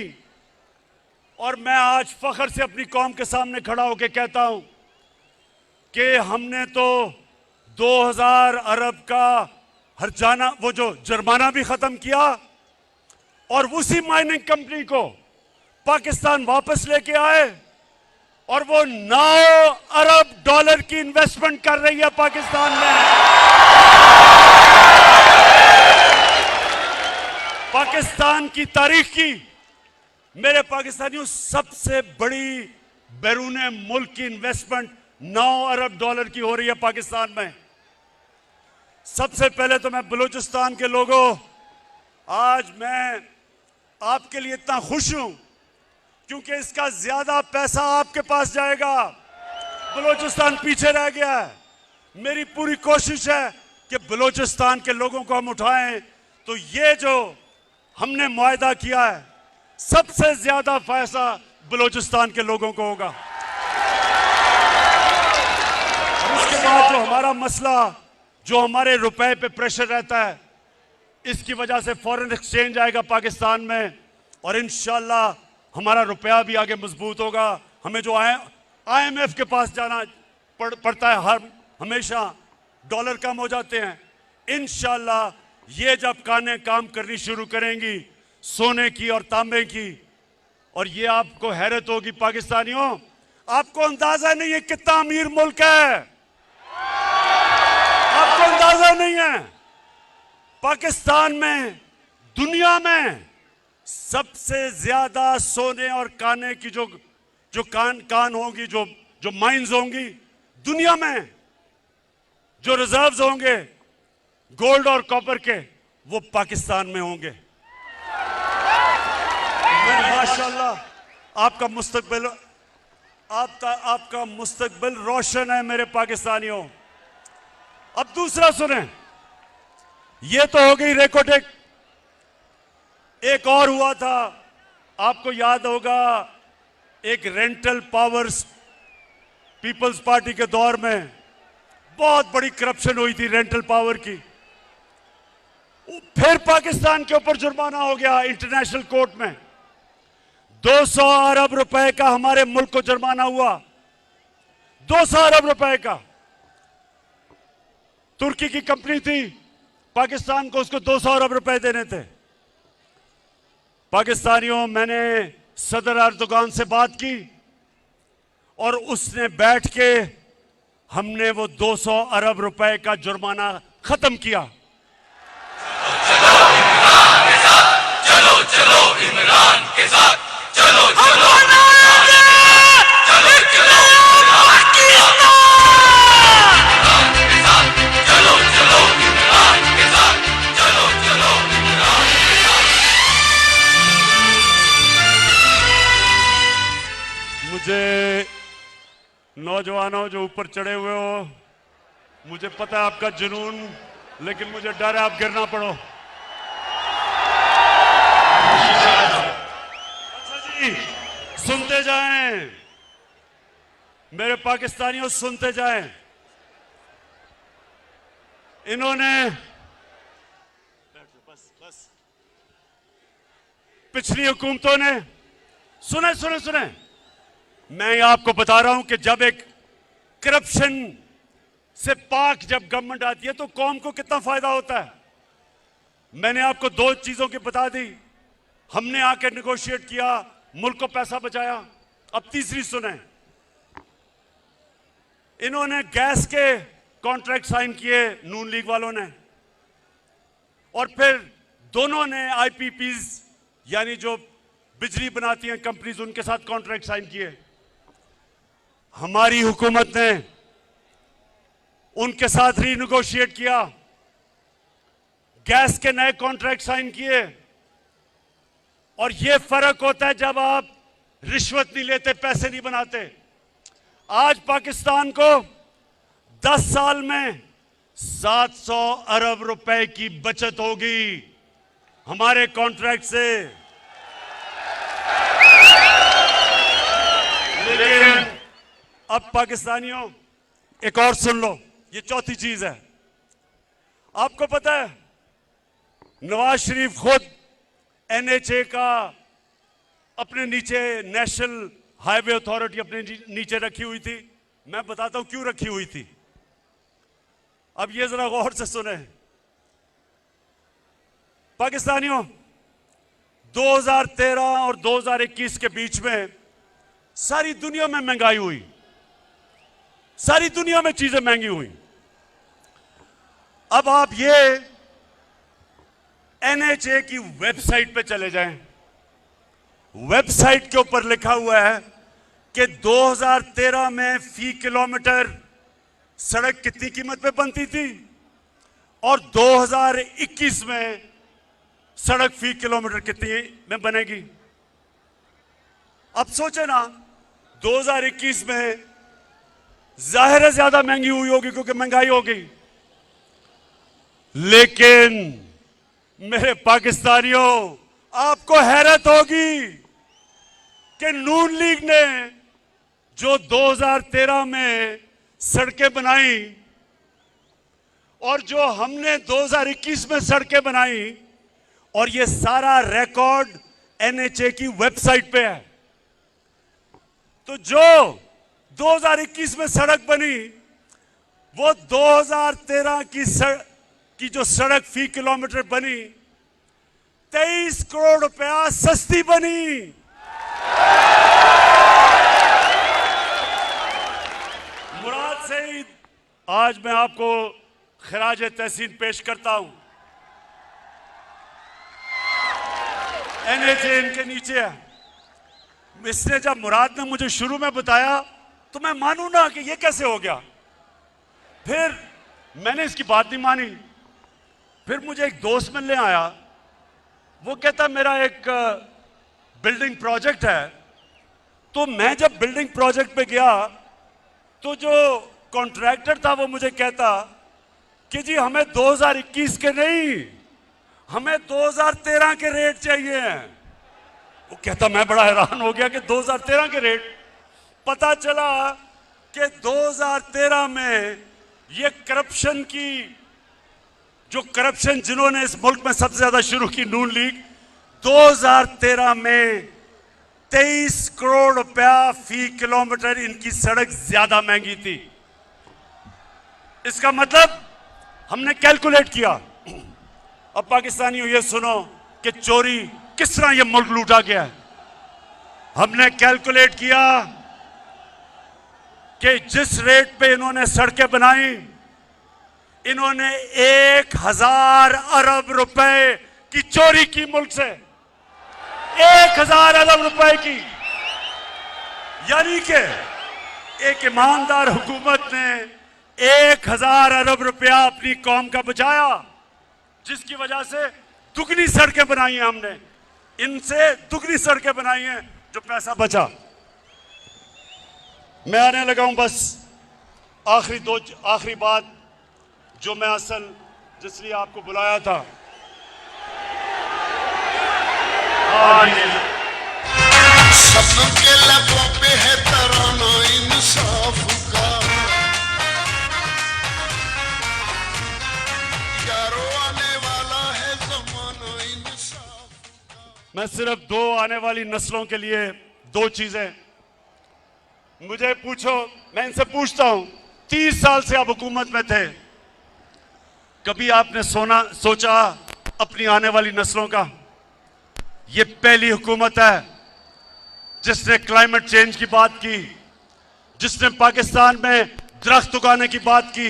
और मैं आज फख्र से अपनी कौम के सामने खड़ा होकर कहता हूं कि हमने तो 2000 अरब का हर्जाना वो जो जुर्माना भी खत्म किया और उसी माइनिंग कंपनी को पाकिस्तान वापस लेके आए और वो 9 अरब डॉलर की इन्वेस्टमेंट कर रही है पाकिस्तान में। पाकिस्तान की तारीख की मेरे पाकिस्तानियों सबसे बड़ी बैरून मुल्क की इन्वेस्टमेंट 9 अरब डॉलर की हो रही है पाकिस्तान में। सबसे पहले तो मैं बलूचिस्तान के लोगों, आज मैं आपके लिए इतना खुश हूं क्योंकि इसका ज्यादा पैसा आपके पास जाएगा। बलूचिस्तान पीछे रह गया है। मेरी पूरी कोशिश है कि बलूचिस्तान के लोगों को हम उठाएं, तो ये जो हमने मुआहदा किया है सबसे ज्यादा फायदा बलूचिस्तान के लोगों को होगा। उसके बाद जो हमारा मसला, जो हमारे रुपए पे प्रेशर रहता है, इसकी वजह से फॉरेन एक्सचेंज आएगा पाकिस्तान में और इंशाल्लाह हमारा रुपया भी आगे मजबूत होगा। हमें जो IMF के पास जाना पड़ता है, हर हमेशा डॉलर कम हो जाते हैं। इंशाल्लाह ये जब कानें काम करनी शुरू करेंगी सोने की और तांबे की, और ये आपको हैरत होगी पाकिस्तानियों, आपको अंदाजा नहीं है कितना अमीर मुल्क है। आपको अंदाजा नहीं है पाकिस्तान में दुनिया में सबसे ज्यादा सोने और काने की जो कान होंगी, जो माइंस होंगी दुनिया में, जो रिजर्व्स होंगे गोल्ड और कॉपर के, वो पाकिस्तान में होंगे। माशाल्लाह आपका मुस्तकबिल रोशन है मेरे पाकिस्तानियों। अब दूसरा सुने, ये तो हो गई रेकोटेक। एक और हुआ था, आपको याद होगा, एक रेंटल पावर्स पीपल्स पार्टी के दौर में बहुत बड़ी करप्शन हुई थी रेंटल पावर की। फिर पाकिस्तान के ऊपर जुर्माना हो गया इंटरनेशनल कोर्ट में। 200 अरब रुपए का हमारे मुल्क को जुर्माना हुआ, 200 अरब रुपए का। तुर्की की कंपनी थी, पाकिस्तान को उसको 200 अरब रुपए देने थे। पाकिस्तानियों, मैंने सदर अर्दोगान से बात की और उसने बैठ के हमने वो 200 अरब रुपए का जुर्माना खत्म किया। चलो चलो इमरान के साथ, चलो चलो मुझे नौजवानों जो ऊपर चढ़े हुए हो, मुझे पता है आपका जुनून, लेकिन मुझे डर है आप गिरना पड़ो। अच्छा जी, सुनते जाएं मेरे पाकिस्तानियों, सुनते जाएं। इन्होंने बस पिछली हुकूमतों ने, सुने सुने सुने, मैं आपको बता रहा हूं कि जब एक करप्शन से पाक जब गवर्नमेंट आती है तो कौम को कितना फायदा होता है। मैंने आपको 2 चीजों की बता दी। हमने आके नेगोशिएट किया मुल्क को पैसा बचाया। अब तीसरी सुने, इन्होंने गैस के कॉन्ट्रैक्ट साइन किए नून लीग वालों ने, और फिर दोनों ने आईपीपीज यानी जो बिजली बनाती हैं कंपनीज, उनके साथ कॉन्ट्रैक्ट साइन किए। हमारी हुकूमत ने उनके साथ रीनिगोशिएट किया, गैस के नए कॉन्ट्रैक्ट साइन किए। और यह फर्क होता है जब आप रिश्वत नहीं लेते, पैसे नहीं बनाते। आज पाकिस्तान को 10 साल में 700 अरब रुपए की बचत होगी हमारे कॉन्ट्रैक्ट से। लेकिन अब पाकिस्तानियों एक और सुन लो, ये चौथी चीज है। आपको पता है नवाज शरीफ खुद एनएचए का अपने नीचे, नेशनल हाईवे अथॉरिटी अपने नीचे रखी हुई थी। मैं बताता हूं क्यों रखी हुई थी। अब ये जरा गौर से सुने पाकिस्तानियों, 2013 और 2021 के बीच में सारी दुनिया में महंगाई हुई, सारी दुनिया में चीजें महंगी हुई। अब आप ये एनएचए की वेबसाइट पे चले जाएं, वेबसाइट के ऊपर लिखा हुआ है कि 2013 में फी किलोमीटर सड़क कितनी कीमत पे बनती थी और 2021 में सड़क फी किलोमीटर कितनी में बनेगी। अब सोचे ना, 2021 में जाहिर है ज्यादा महंगी हुई होगी क्योंकि महंगाई हो गई। लेकिन मेरे पाकिस्तानियों, आपको हैरत होगी कि नून लीग ने जो 2013 में सड़कें बनाई और जो हमने 2021 में सड़कें बनाई, और ये सारा रिकॉर्ड एनएचए की वेबसाइट पे है। तो जो 2021 में सड़क बनी वो 2013 की जो सड़क फी किलोमीटर बनी 23 करोड़ रुपया सस्ती बनी। मुराद से ही आज मैं आपको खराज तहसीन पेश करता हूं। एनएचए इनके नीचे है। इसने जब मुराद ने मुझे शुरू में बताया तो मैं मानू ना कि ये कैसे हो गया। फिर मैंने इसकी बात नहीं मानी। फिर मुझे एक दोस्त मिलने आया, वो कहता मेरा एक बिल्डिंग प्रोजेक्ट है। तो मैं जब बिल्डिंग प्रोजेक्ट पे गया तो जो कॉन्ट्रैक्टर था वो मुझे कहता कि जी हमें 2021 के नहीं, हमें 2013 के रेट चाहिए हैं। वो कहता, मैं बड़ा हैरान हो गया कि 2013 के रेट। पता चला कि 2013 में ये करप्शन की, जो करप्शन जिन्होंने इस मुल्क में सबसे ज्यादा शुरू की, नून लीग, 2013 में 23 करोड़ रुपया फी किलोमीटर इनकी सड़क ज्यादा महंगी थी। इसका मतलब हमने कैलकुलेट किया। अब पाकिस्तानियों ये सुनो कि चोरी किस तरह ये मुल्क लूटा गया है। हमने कैलकुलेट किया कि जिस रेट पे इन्होंने सड़कें बनाई, इन्होंने 1000 अरब रुपए की चोरी की मुल्क से, 1000 अरब रुपए की। यानी कि एक ईमानदार हुकूमत ने 1000 अरब रुपया अपनी कौम का बचाया, जिसकी वजह से दुगनी सड़कें बनाई हैं हमने, इनसे दुगनी सड़कें बनाई हैं जो पैसा बचा। मैं आने लगा हूं बस आखिरी बात जो मैं असल जिसलिए आपको बुलाया था। सबके लबों पे है तराना इंसाफ का, यारो आने वाला है ज़माना इंसाफ का। मैं सिर्फ दो आने वाली नस्लों के लिए दो चीजें, मुझे पूछो, मैं इनसे पूछता हूं, 30 साल से आप हुकूमत में थे, कभी आपने सोचा अपनी आने वाली नस्लों का? ये पहली हुकूमत है जिसने क्लाइमेट चेंज की बात की, जिसने पाकिस्तान में दरख्त उगाने की बात की,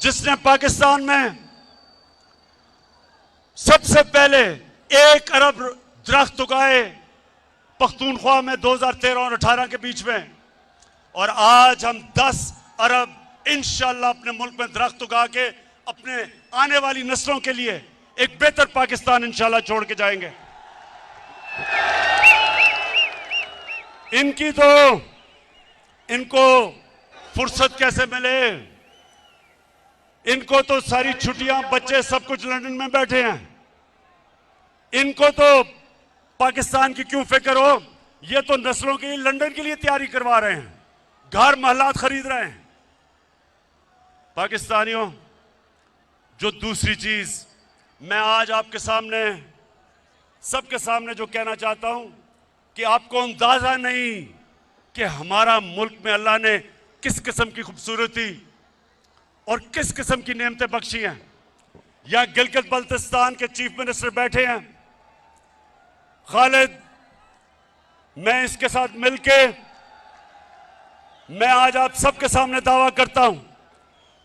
जिसने पाकिस्तान में सबसे पहले 1 अरब दरख्त उगाए पख्तूनख्वा में 2013 और 18 के बीच में, और आज हम 10 अरब इंशाल्लाह अपने मुल्क में दरख्त उगा के अपने आने वाली नस्लों के लिए एक बेहतर पाकिस्तान इंशाल्लाह छोड़ के जाएंगे। इनको फुर्सत कैसे मिले? इनको तो सारी छुट्टियां, बच्चे सब कुछ लंदन में बैठे हैं। इनको तो पाकिस्तान की क्यों फिक्र हो? ये तो नस्लों के लिए लंदन के लिए तैयारी करवा रहे हैं, घर महलात खरीद रहे हैं। पाकिस्तानियों, जो दूसरी चीज मैं आज आपके सामने, सबके सामने जो कहना चाहता हूं कि आपको अंदाजा नहीं कि हमारा मुल्क में अल्लाह ने किस किस्म की खूबसूरती और किस किस्म की नेमतें बख्शी हैं। यहां गिलगित बल्तिस्तान के चीफ मिनिस्टर बैठे हैं, खालिद। मैं इसके साथ मिलके मैं आज आप सबके सामने दावा करता हूं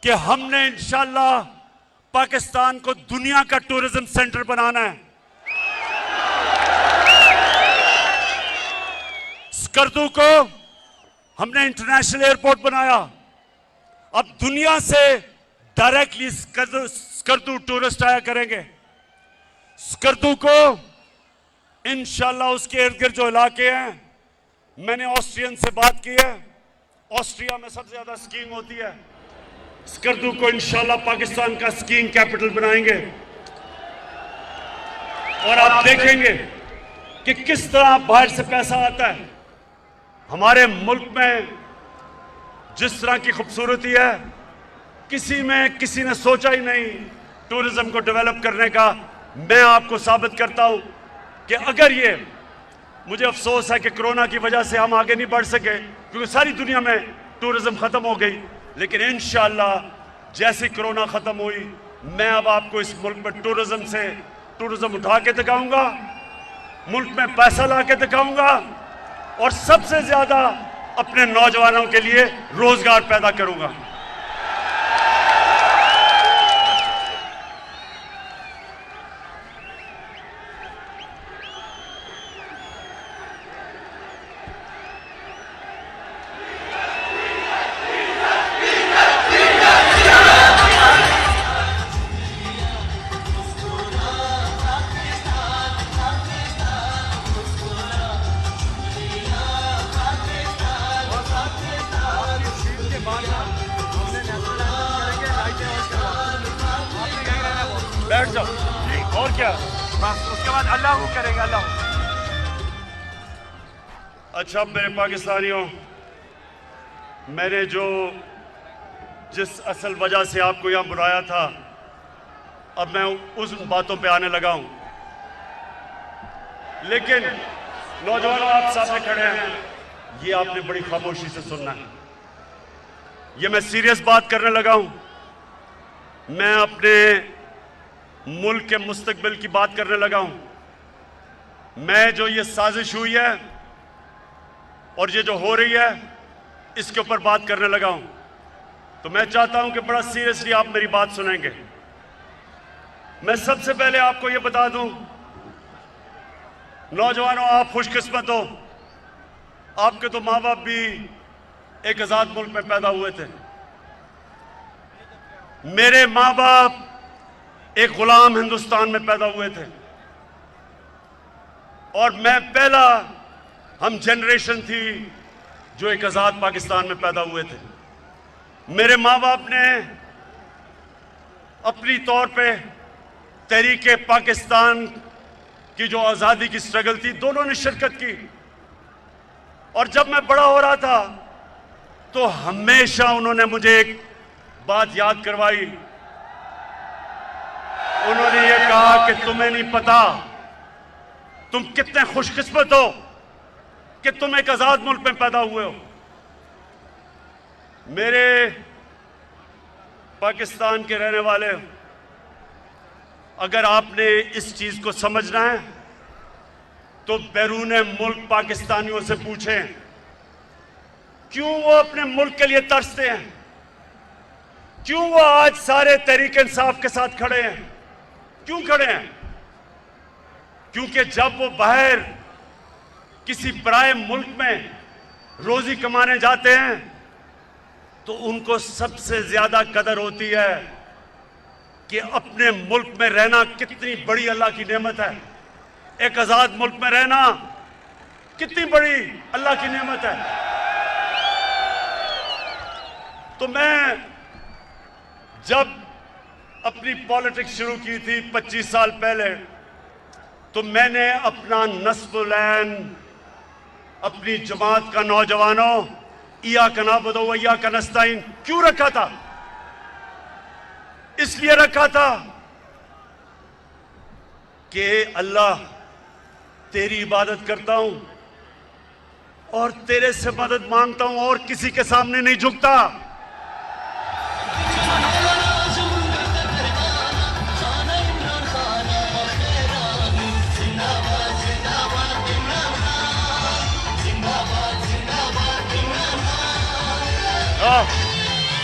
कि हमने इंशाल्लाह पाकिस्तान को दुनिया का टूरिज्म सेंटर बनाना है। स्कर्दू को हमने इंटरनेशनल एयरपोर्ट बनाया। अब दुनिया से डायरेक्टली स्कर्दू टूरिस्ट आया करेंगे। स्कर्दू को इंशाल्लाह उसके इर्द गिर्द जो इलाके हैं, मैंने ऑस्ट्रियन से बात की है, ऑस्ट्रिया में सबसे ज्यादा स्कीइंग होती है। स्कर्दू को इंशाल्लाह पाकिस्तान का स्कीइंग कैपिटल बनाएंगे और आप देखेंगे कि किस तरह बाहर से पैसा आता है। हमारे मुल्क में जिस तरह की खूबसूरती है, किसी ने सोचा ही नहीं टूरिज्म को डेवलप करने का। मैं आपको साबित करता हूं कि अगर ये, मुझे अफसोस है कि कोरोना की वजह से हम आगे नहीं बढ़ सके, क्योंकि सारी दुनिया में टूरिज्म खत्म हो गई, लेकिन इंशाल्लाह जैसे कोरोना खत्म हुई, मैं अब आपको इस मुल्क में टूरिज्म उठा के दिखाऊंगा, मुल्क में पैसा ला के दिखाऊंगा और सबसे ज्यादा अपने नौजवानों के लिए रोजगार पैदा करूंगा। बैठ जाओ और क्या, बस उसके बाद अल्लाह करेंगे। अल्लाह। अच्छा मेरे पाकिस्तानियों, मैंने जिस असल वजह से आपको यहां बुलाया था, अब मैं उस बातों पे आने लगा हूं। लेकिन नौजवानों, आप सामने खड़े हैं, ये आपने बड़ी खामोशी से सुनना है। ये मैं सीरियस बात करने लगा हूं। मैं अपने मुल्क के मुस्तकबिल की बात करने लगा हूं। मैं जो ये साजिश हुई है और ये जो हो रही है, इसके ऊपर बात करने लगा हूं। तो मैं चाहता हूं कि बड़ा सीरियसली आप मेरी बात सुनेंगे। मैं सबसे पहले आपको ये बता दूं, नौजवानों, आप खुशकिस्मत हो, आपके तो माँ बाप भी एक आजाद मुल्क में पैदा हुए थे। मेरे माँ बाप एक गुलाम हिंदुस्तान में पैदा हुए थे और मैं पहला हम जनरेशन थी जो एक आजाद पाकिस्तान में पैदा हुए थे। मेरे माँ बाप ने अपनी तौर पे तहरीके पाकिस्तान की जो आज़ादी की स्ट्रगल थी, दोनों ने शिरकत की। और जब मैं बड़ा हो रहा था तो हमेशा उन्होंने मुझे एक बात याद करवाई। उन्होंने ये कहा कि तुम्हें नहीं पता तुम कितने खुशकिस्मत हो कि तुम एक आजाद मुल्क में पैदा हुए हो। मेरे पाकिस्तान के रहने वाले, अगर आपने इस चीज को समझना है तो बैरून मुल्क पाकिस्तानियों से पूछें क्यों वो अपने मुल्क के लिए तरसते हैं, क्यों वो आज सारे तहरीक इंसाफ के साथ खड़े हैं, क्यों खड़े हैं? क्योंकि जब वो बाहर किसी पराए मुल्क में रोजी कमाने जाते हैं तो उनको सबसे ज्यादा कदर होती है कि अपने मुल्क में रहना कितनी बड़ी अल्लाह की नेमत है। एक आजाद मुल्क में रहना कितनी बड़ी अल्लाह की नेमत है। तो मैं जब अपनी पॉलिटिक्स शुरू की थी 25 साल पहले, तो मैंने अपना नस्बुल ऐन अपनी जमात का नौजवानों इय्याका नअबुदु व इय्याका नस्तईन क्यों रखा था? इसलिए रखा था कि अल्लाह तेरी इबादत करता हूं और तेरे से मदद मांगता हूं और किसी के सामने नहीं झुकता।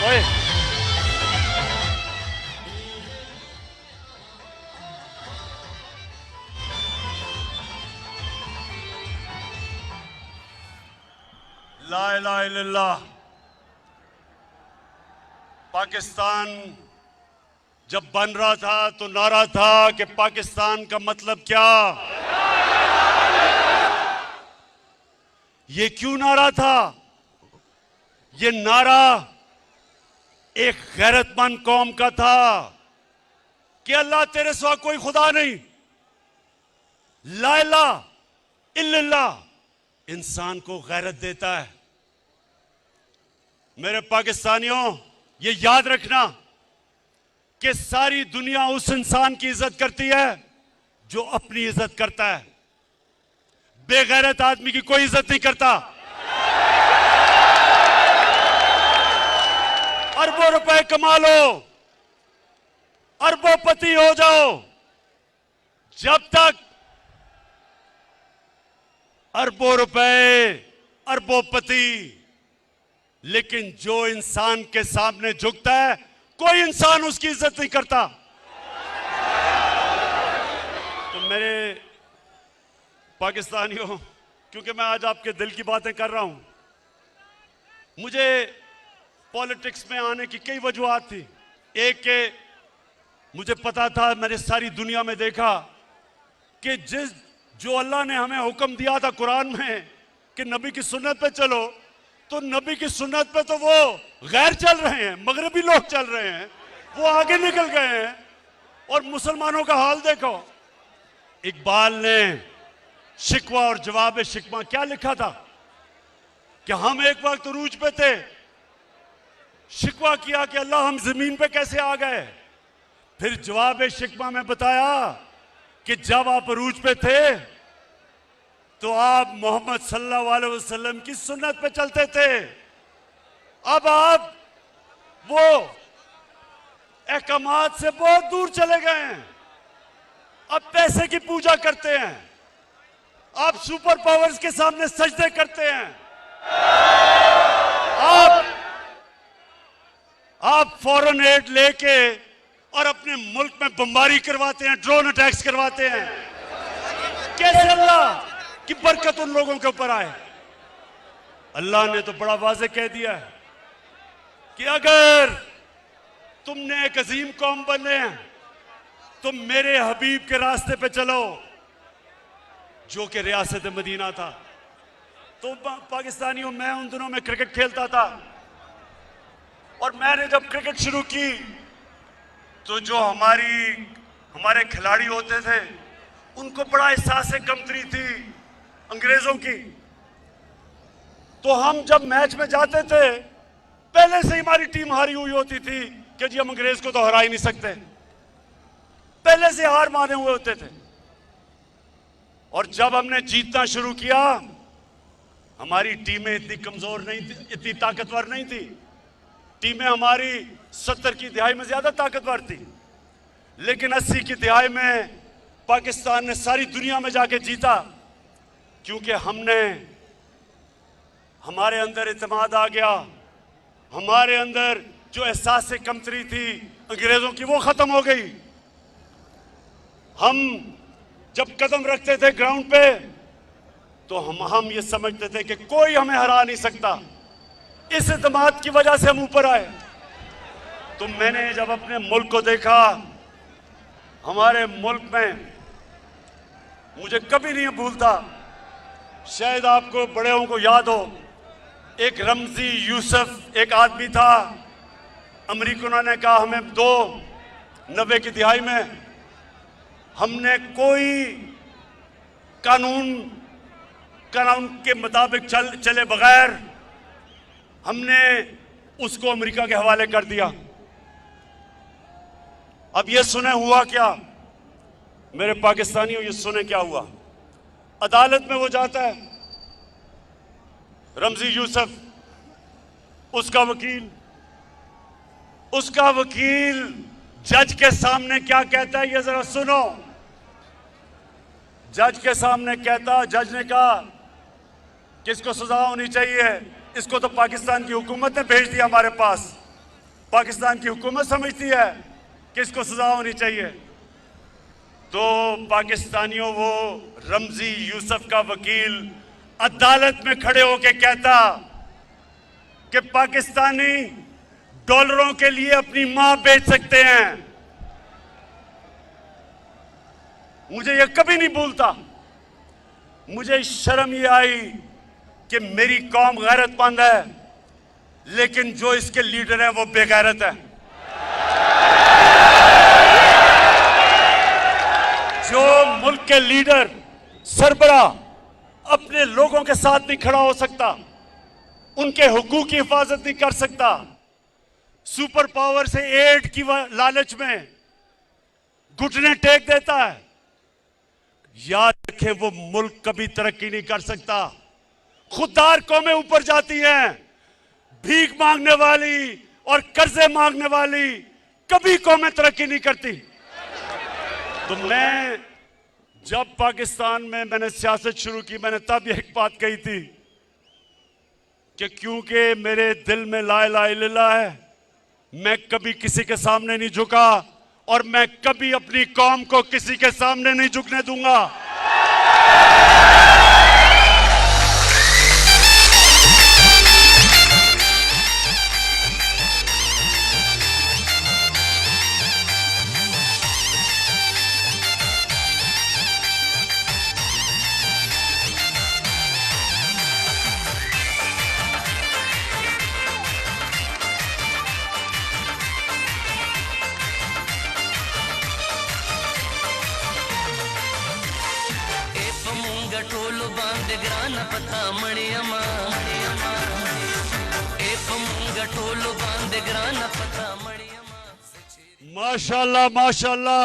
ओए ला इलाहा इल्लल्लाह। पाकिस्तान जब बन रहा था तो नारा था कि पाकिस्तान का मतलब क्या? ये क्यों नारा था? ये नारा एक गैरतमंद कौम का था कि अल्लाह तेरे सिवा कोई खुदा नहीं, ला इलाहा इल्लल्लाह इंसान को गैरत देता है। मेरे पाकिस्तानियों, ये याद रखना कि सारी दुनिया उस इंसान की इज्जत करती है जो अपनी इज्जत करता है। बेगैरत आदमी की कोई इज्जत नहीं करता। अरबों रुपए कमा लो, अरबोपति हो जाओ, जब तक अरबों रुपए, अरबोपति, लेकिन जो इंसान के सामने झुकता है कोई इंसान उसकी इज्जत नहीं करता। तो मेरे पाकिस्तानियों, क्योंकि मैं आज आपके दिल की बातें कर रहा हूं, मुझे पॉलिटिक्स में आने की कई वजूहात थी। एक के मुझे पता था, मैंने सारी दुनिया में देखा कि जो अल्लाह ने हमें हुक्म दिया था कुरान में कि नबी की सुन्नत पे चलो, तो नबी की सुन्नत पे तो वो गैर चल रहे हैं, मगरबी लोग चल रहे हैं, वो आगे निकल गए हैं। और मुसलमानों का हाल देखो। इकबाल ने शिकवा और जवाब शिकवा क्या लिखा था कि हम एक वक्त उरूज पे थे, शिकवा किया कि अल्लाह हम जमीन पे कैसे आ गए। फिर जवाब शिकवा में बताया कि जब आप उरूज पे थे तो आप मोहम्मद सल्लल्लाहु अलैहि वसल्लम की सुन्नत पे चलते थे। अब आप वो अहकामात से बहुत दूर चले गए हैं, अब पैसे की पूजा करते हैं, आप सुपर पावर्स के सामने सजदे करते हैं, आप फॉरेन एड लेके और अपने मुल्क में बमबारी करवाते हैं, ड्रोन अटैक्स करवाते हैं। कैसे अल्लाह की बरकत उन लोगों के ऊपर आए? अल्लाह ने तो बड़ा वाज़ेह कह दिया है कि अगर तुमने एक अजीम कौम बने हैं तो मेरे हबीब के रास्ते पे चलो, जो कि रियासत मदीना था। तो पाकिस्तानियों, मैं उन दिनों में क्रिकेट खेलता था और मैंने जब क्रिकेट शुरू की तो जो हमारे खिलाड़ी होते थे उनको बड़ा एहसास कमतरी थी अंग्रेजों की। तो हम जब मैच में जाते थे, पहले से ही हमारी टीम हारी हुई होती थी कि जी हम अंग्रेज को तो हरा ही नहीं सकते, पहले से हार माने हुए होते थे। और जब हमने जीतना शुरू किया, हमारी टीमें इतनी कमजोर नहीं थी, इतनी ताकतवर नहीं थी। टीमें हमारी 70 की दहाई में ज्यादा ताकतवर थी, लेकिन 80 की दहाई में पाकिस्तान ने सारी दुनिया में जाके जीता। क्योंकि हमारे अंदर इत्मीनान आ गया, हमारे अंदर जो एहसास से कमतरी थी अंग्रेजों की वो खत्म हो गई। हम जब कदम रखते थे ग्राउंड पे तो हम ये समझते थे कि कोई हमें हरा नहीं सकता। इस इत्मीनान की वजह से हम ऊपर आए। तो मैंने जब अपने मुल्क को देखा, हमारे मुल्क में मुझे कभी नहीं भूलता, शायद आपको बड़ेों को याद हो, एक रमजी यूसुफ एक आदमी था, अमेरिकनों ने कहा हमें 90 की दिहाई में हमने कोई कानून के मुताबिक चले बगैर हमने उसको अमेरिका के हवाले कर दिया। अब ये सुने हुआ क्या मेरे पाकिस्तानियों, ये सुने क्या हुआ। अदालत में वो जाता है, रमजी यूसुफ, उसका वकील जज के सामने क्या कहता है ये जरा सुनो। जज के सामने कहता, जज ने कहा कि इसको सजा होनी चाहिए, इसको तो पाकिस्तान की हुकूमत ने भेज दिया हमारे पास, पाकिस्तान की हुकूमत समझती है कि इसको सजा होनी चाहिए। तो पाकिस्तानियों वो रमजी यूसुफ का वकील अदालत में खड़े होकर कहता कि पाकिस्तानी डॉलरों के लिए अपनी मां बेच सकते हैं। मुझे ये कभी नहीं भूलता। मुझे शर्म ये आई कि मेरी कौम गैरतमंद है, लेकिन जो इसके लीडर हैं वो बेगैरत है। जो मुल्क के लीडर सरबरा अपने लोगों के साथ नहीं खड़ा हो सकता, उनके हुकूक की हिफाजत नहीं कर सकता, सुपर पावर से एड की लालच में घुटने टेक देता है, याद रखें वो मुल्क कभी तरक्की नहीं कर सकता। खुददार कौमें ऊपर जाती हैं, भीख मांगने वाली और कर्जे मांगने वाली कभी कौमें तरक्की नहीं करती। तो मैं जब पाकिस्तान में मैंने सियासत शुरू की, मैंने तब एक बात कही थी कि क्योंकि मेरे दिल में ला इलाहा इल्लल्लाह है, मैं कभी किसी के सामने नहीं झुका और मैं कभी अपनी कौम को किसी के सामने नहीं झुकने दूंगा। टोलो बांध ग्राना पता मणियमा ए पमुंगा टोलो बांध ग्राना पता मणियमा। माशाल्लाह माशाल्लाह,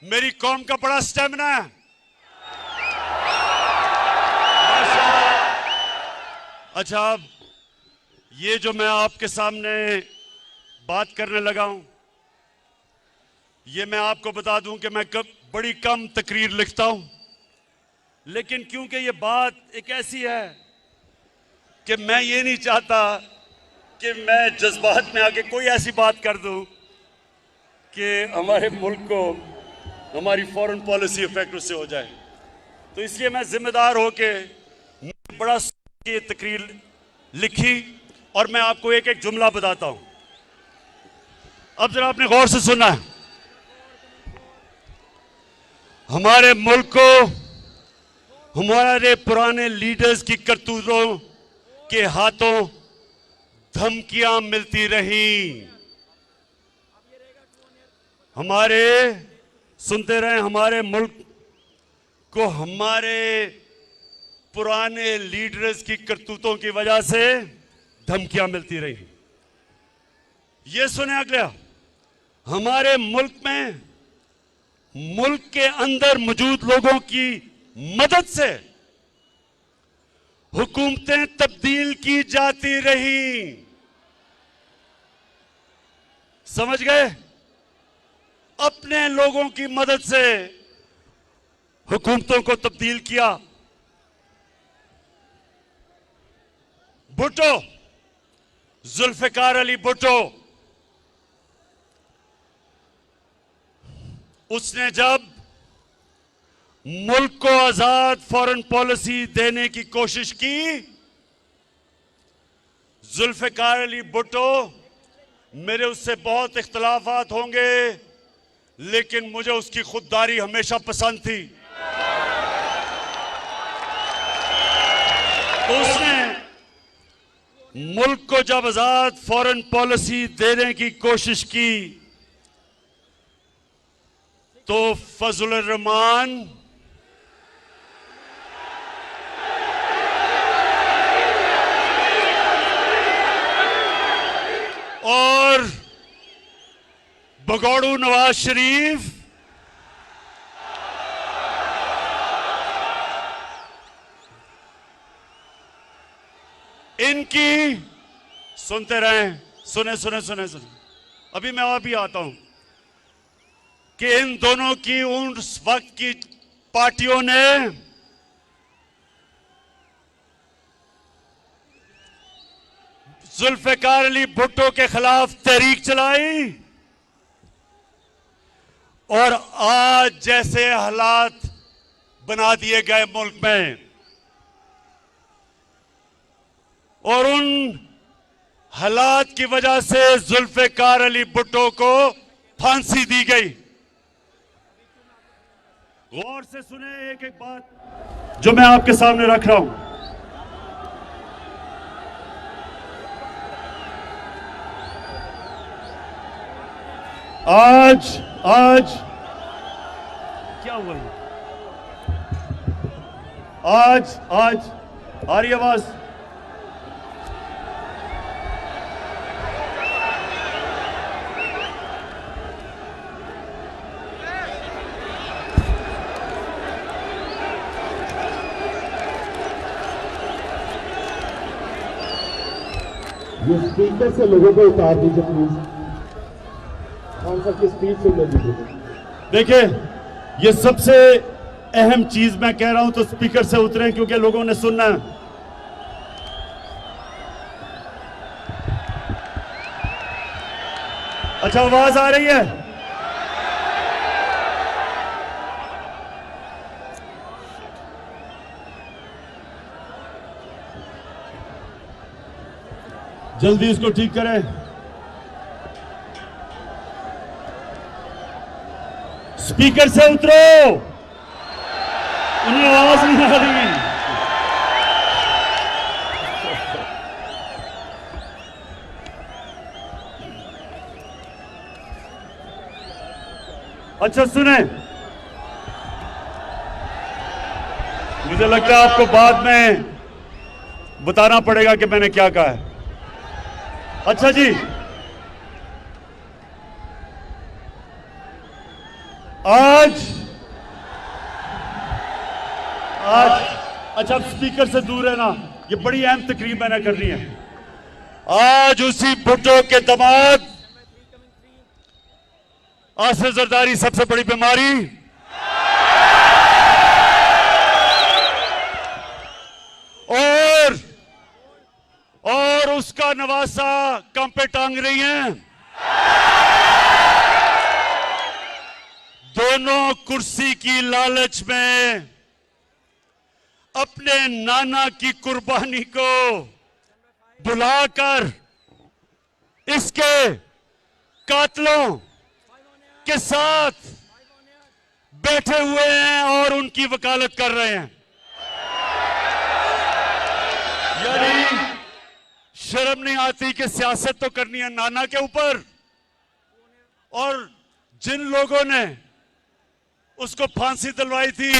मेरी कौम का बड़ा स्टेमिना है। अच्छा, अब ये जो मैं आपके सामने बात करने लगा हूं, ये मैं आपको बता दूं कि मैं बड़ी कम तकरीर लिखता हूं, लेकिन क्योंकि ये बात एक ऐसी है कि मैं ये नहीं चाहता कि मैं जज्बात में आके कोई ऐसी बात कर दूं कि हमारे मुल्क को हमारी फॉरेन पॉलिसी इफेक्ट उससे हो जाए। तो इसलिए मैं जिम्मेदार होके बड़ा ये तकरीर लिखी और मैं आपको एक एक जुमला बताता हूं। अब जरा आपने गौर से सुनना है। हमारे मुल्क को हमारे पुराने लीडर्स की करतूतों के हाथों धमकियां मिलती रहीं। सुनते रहे, हमारे मुल्क को हमारे पुराने लीडर्स की करतूतों की वजह से धमकियां मिलती रहीं। ये सुने अगला, हमारे मुल्क में मुल्क के अंदर मौजूद लोगों की मदद से हुकूमतें तब्दील की जाती रहीं। समझ गए? अपने लोगों की मदद से हुकूमतों को तब्दील किया। भुट्टो, जुल्फिकार अली भुट्टो, उसने जब मुल्क को आजाद फॉरेन पॉलिसी देने की कोशिश की, जुल्फिकार अली भुट्टो, मेरे उससे बहुत इख्तलाफात होंगे, लेकिन मुझे उसकी खुददारी हमेशा पसंद थी। तो उसने मुल्क को जब आजाद फॉरेन पॉलिसी देने की कोशिश की, तो फजलुर रहमान और भगोड़ू नवाज शरीफ इनकी, सुनते रहें, सुने सुने सुने सुने, अभी मैं और भी आता हूं कि इन दोनों की उस वक्त की पार्टियों ने जुल्फिकार अली भुट्टो के खिलाफ तहरीक चलाई, और आज जैसे हालात बना दिए गए मुल्क में, और उन हालात की वजह से जुल्फिकार अली भुट्टो को फांसी दी गई। गौर से सुने एक एक बात जो मैं आपके सामने रख रहा हूं। आज क्या हुआ? आज आ रही आवाज? ये स्पीकर से लोगों को उतार दीजिए प्लीज। खान साहब की स्पीच सुनने दीजिए। देखिए, ये सबसे अहम चीज मैं कह रहा हूं, तो स्पीकर से उतरे क्योंकि लोगों ने सुनना है। अच्छा, आवाज आ रही है? जल्दी इसको ठीक करें। स्पीकर से उतरो, उन्हें आवाज नहीं आ रही। अच्छा सुने, मुझे लगता है आपको बाद में बताना पड़ेगा कि मैंने क्या कहा है। अच्छा जी, आज अच्छा, स्पीकर से दूर है ना, ये बड़ी अहम तकरीब मैंने करनी है। आज उसी भुट्टो के दामाद आसिफ जरदारी, सबसे बड़ी बीमारी, और उसका नवासा कम पे टांग रही हैं। दोनों कुर्सी की लालच में अपने नाना की कुर्बानी को बुलाकर इसके कातलों के साथ बैठे हुए हैं और उनकी वकालत कर रहे हैं। यानी शर्म नहीं आती कि सियासत तो करनी है नाना के ऊपर, और जिन लोगों ने उसको फांसी दिलवाई थी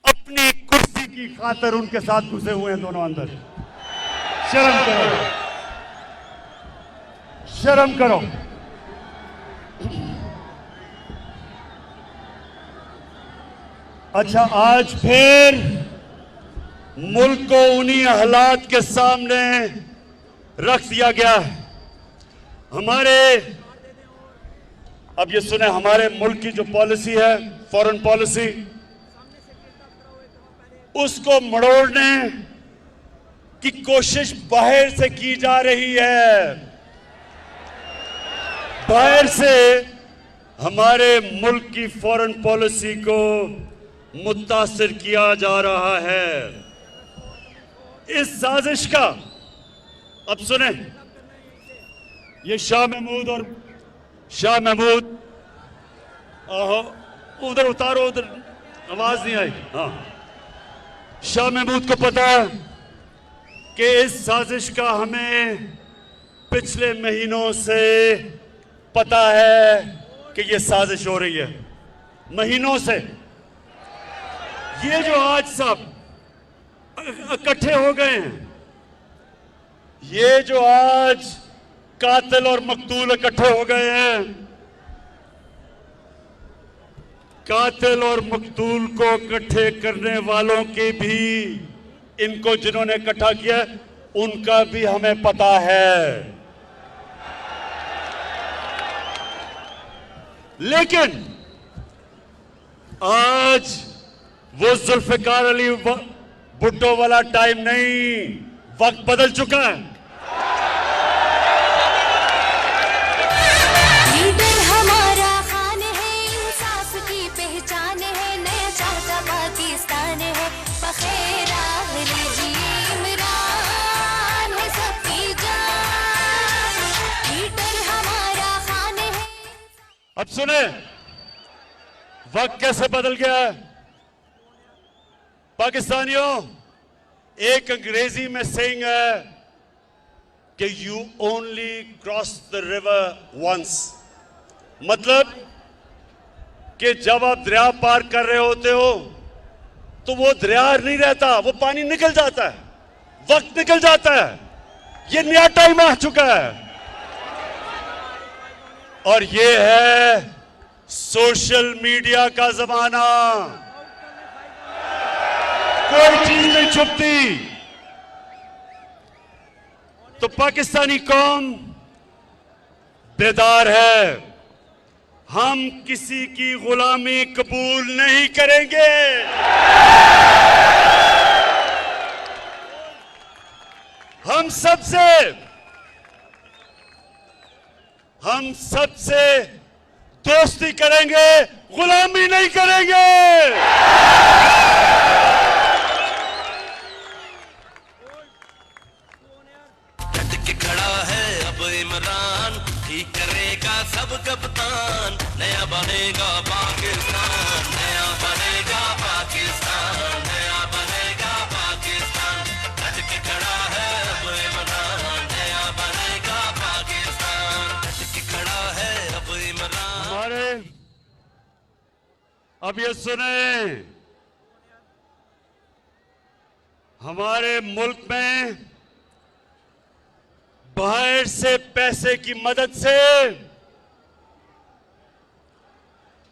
अपनी कुर्सी की खातिर उनके साथ घुसे हुए हैं दोनों अंदर। शर्म करो, शर्म करो। अच्छा, आज फिर मुल्क को उन्हीं हालात के सामने रख दिया गया है। अब ये सुने, हमारे मुल्क की जो पॉलिसी है, फॉरेन पॉलिसी, उसको मड़ोड़ने कि कोशिश बाहर से की जा रही है, बाहर से हमारे मुल्क की फॉरेन पॉलिसी को मुतासिर किया जा रहा है। इस साजिश का अब सुने, ये शाह महमूद आहो उधर उतारो, उधर आवाज नहीं आई। हाँ, शाह महमूद को पता है कि इस साजिश का हमें पिछले महीनों से पता है कि ये साजिश हो रही है, महीनों से। ये जो आज सब इकट्ठे हो गए हैं, ये जो आज कातिल और मकतूल इकट्ठे हो गए हैं, कातिल और मकतूल को इकट्ठे करने वालों की भी, इनको जिन्होंने इकट्ठा किया उनका भी हमें पता है। लेकिन आज वो जुल्फिकार अली भुट्टो वाला टाइम नहीं, वक्त बदल चुका है। लीडर हमारा खान है, इंसाफ की पहचान है, नया चाहता पाकिस्तान है, बखेरा लीजिए इमरान है सबकी जान, लीडर हमारा खान है। अब सुने, वक्त कैसे बदल गया है पाकिस्तानियों। एक अंग्रेजी में सेइंग है कि you only cross the river once, मतलब कि जब आप दरिया पार कर रहे होते हो तो वो दरिया नहीं रहता, वो पानी निकल जाता है, वक्त निकल जाता है। ये नया टाइम आ चुका है और ये है सोशल मीडिया का जमाना। कोई चीज नहीं छुपती। तो पाकिस्तानी कौम बेदार है, हम किसी की गुलामी कबूल नहीं करेंगे। हम सबसे दोस्ती करेंगे, गुलामी नहीं करेंगे। इमरान ठीक करेगा सब कप्तान, नया बनेगा पाकिस्तान, नया बनेगा पाकिस्तान, नया बनेगा पाकिस्तान, डट के खड़ा है अब इमरान, नया बनेगा पाकिस्तान, डट के खड़ा है अब इमरान। हमारे अब ये सुने, हमारे मुल्क में बाहर से पैसे की मदद से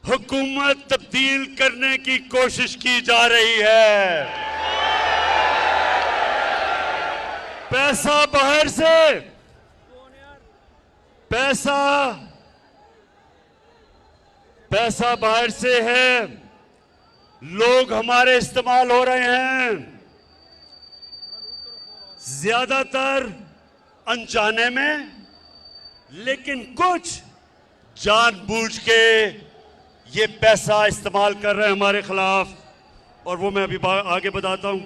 हुकूमत तब्दील करने की कोशिश की जा रही है। पैसा बाहर से, पैसा बाहर से है, लोग हमारे इस्तेमाल हो रहे हैं, ज्यादातर अनजाने में, लेकिन कुछ जानबूझ के ये पैसा इस्तेमाल कर रहे हैं हमारे खिलाफ, और वो मैं अभी आगे बताता हूं।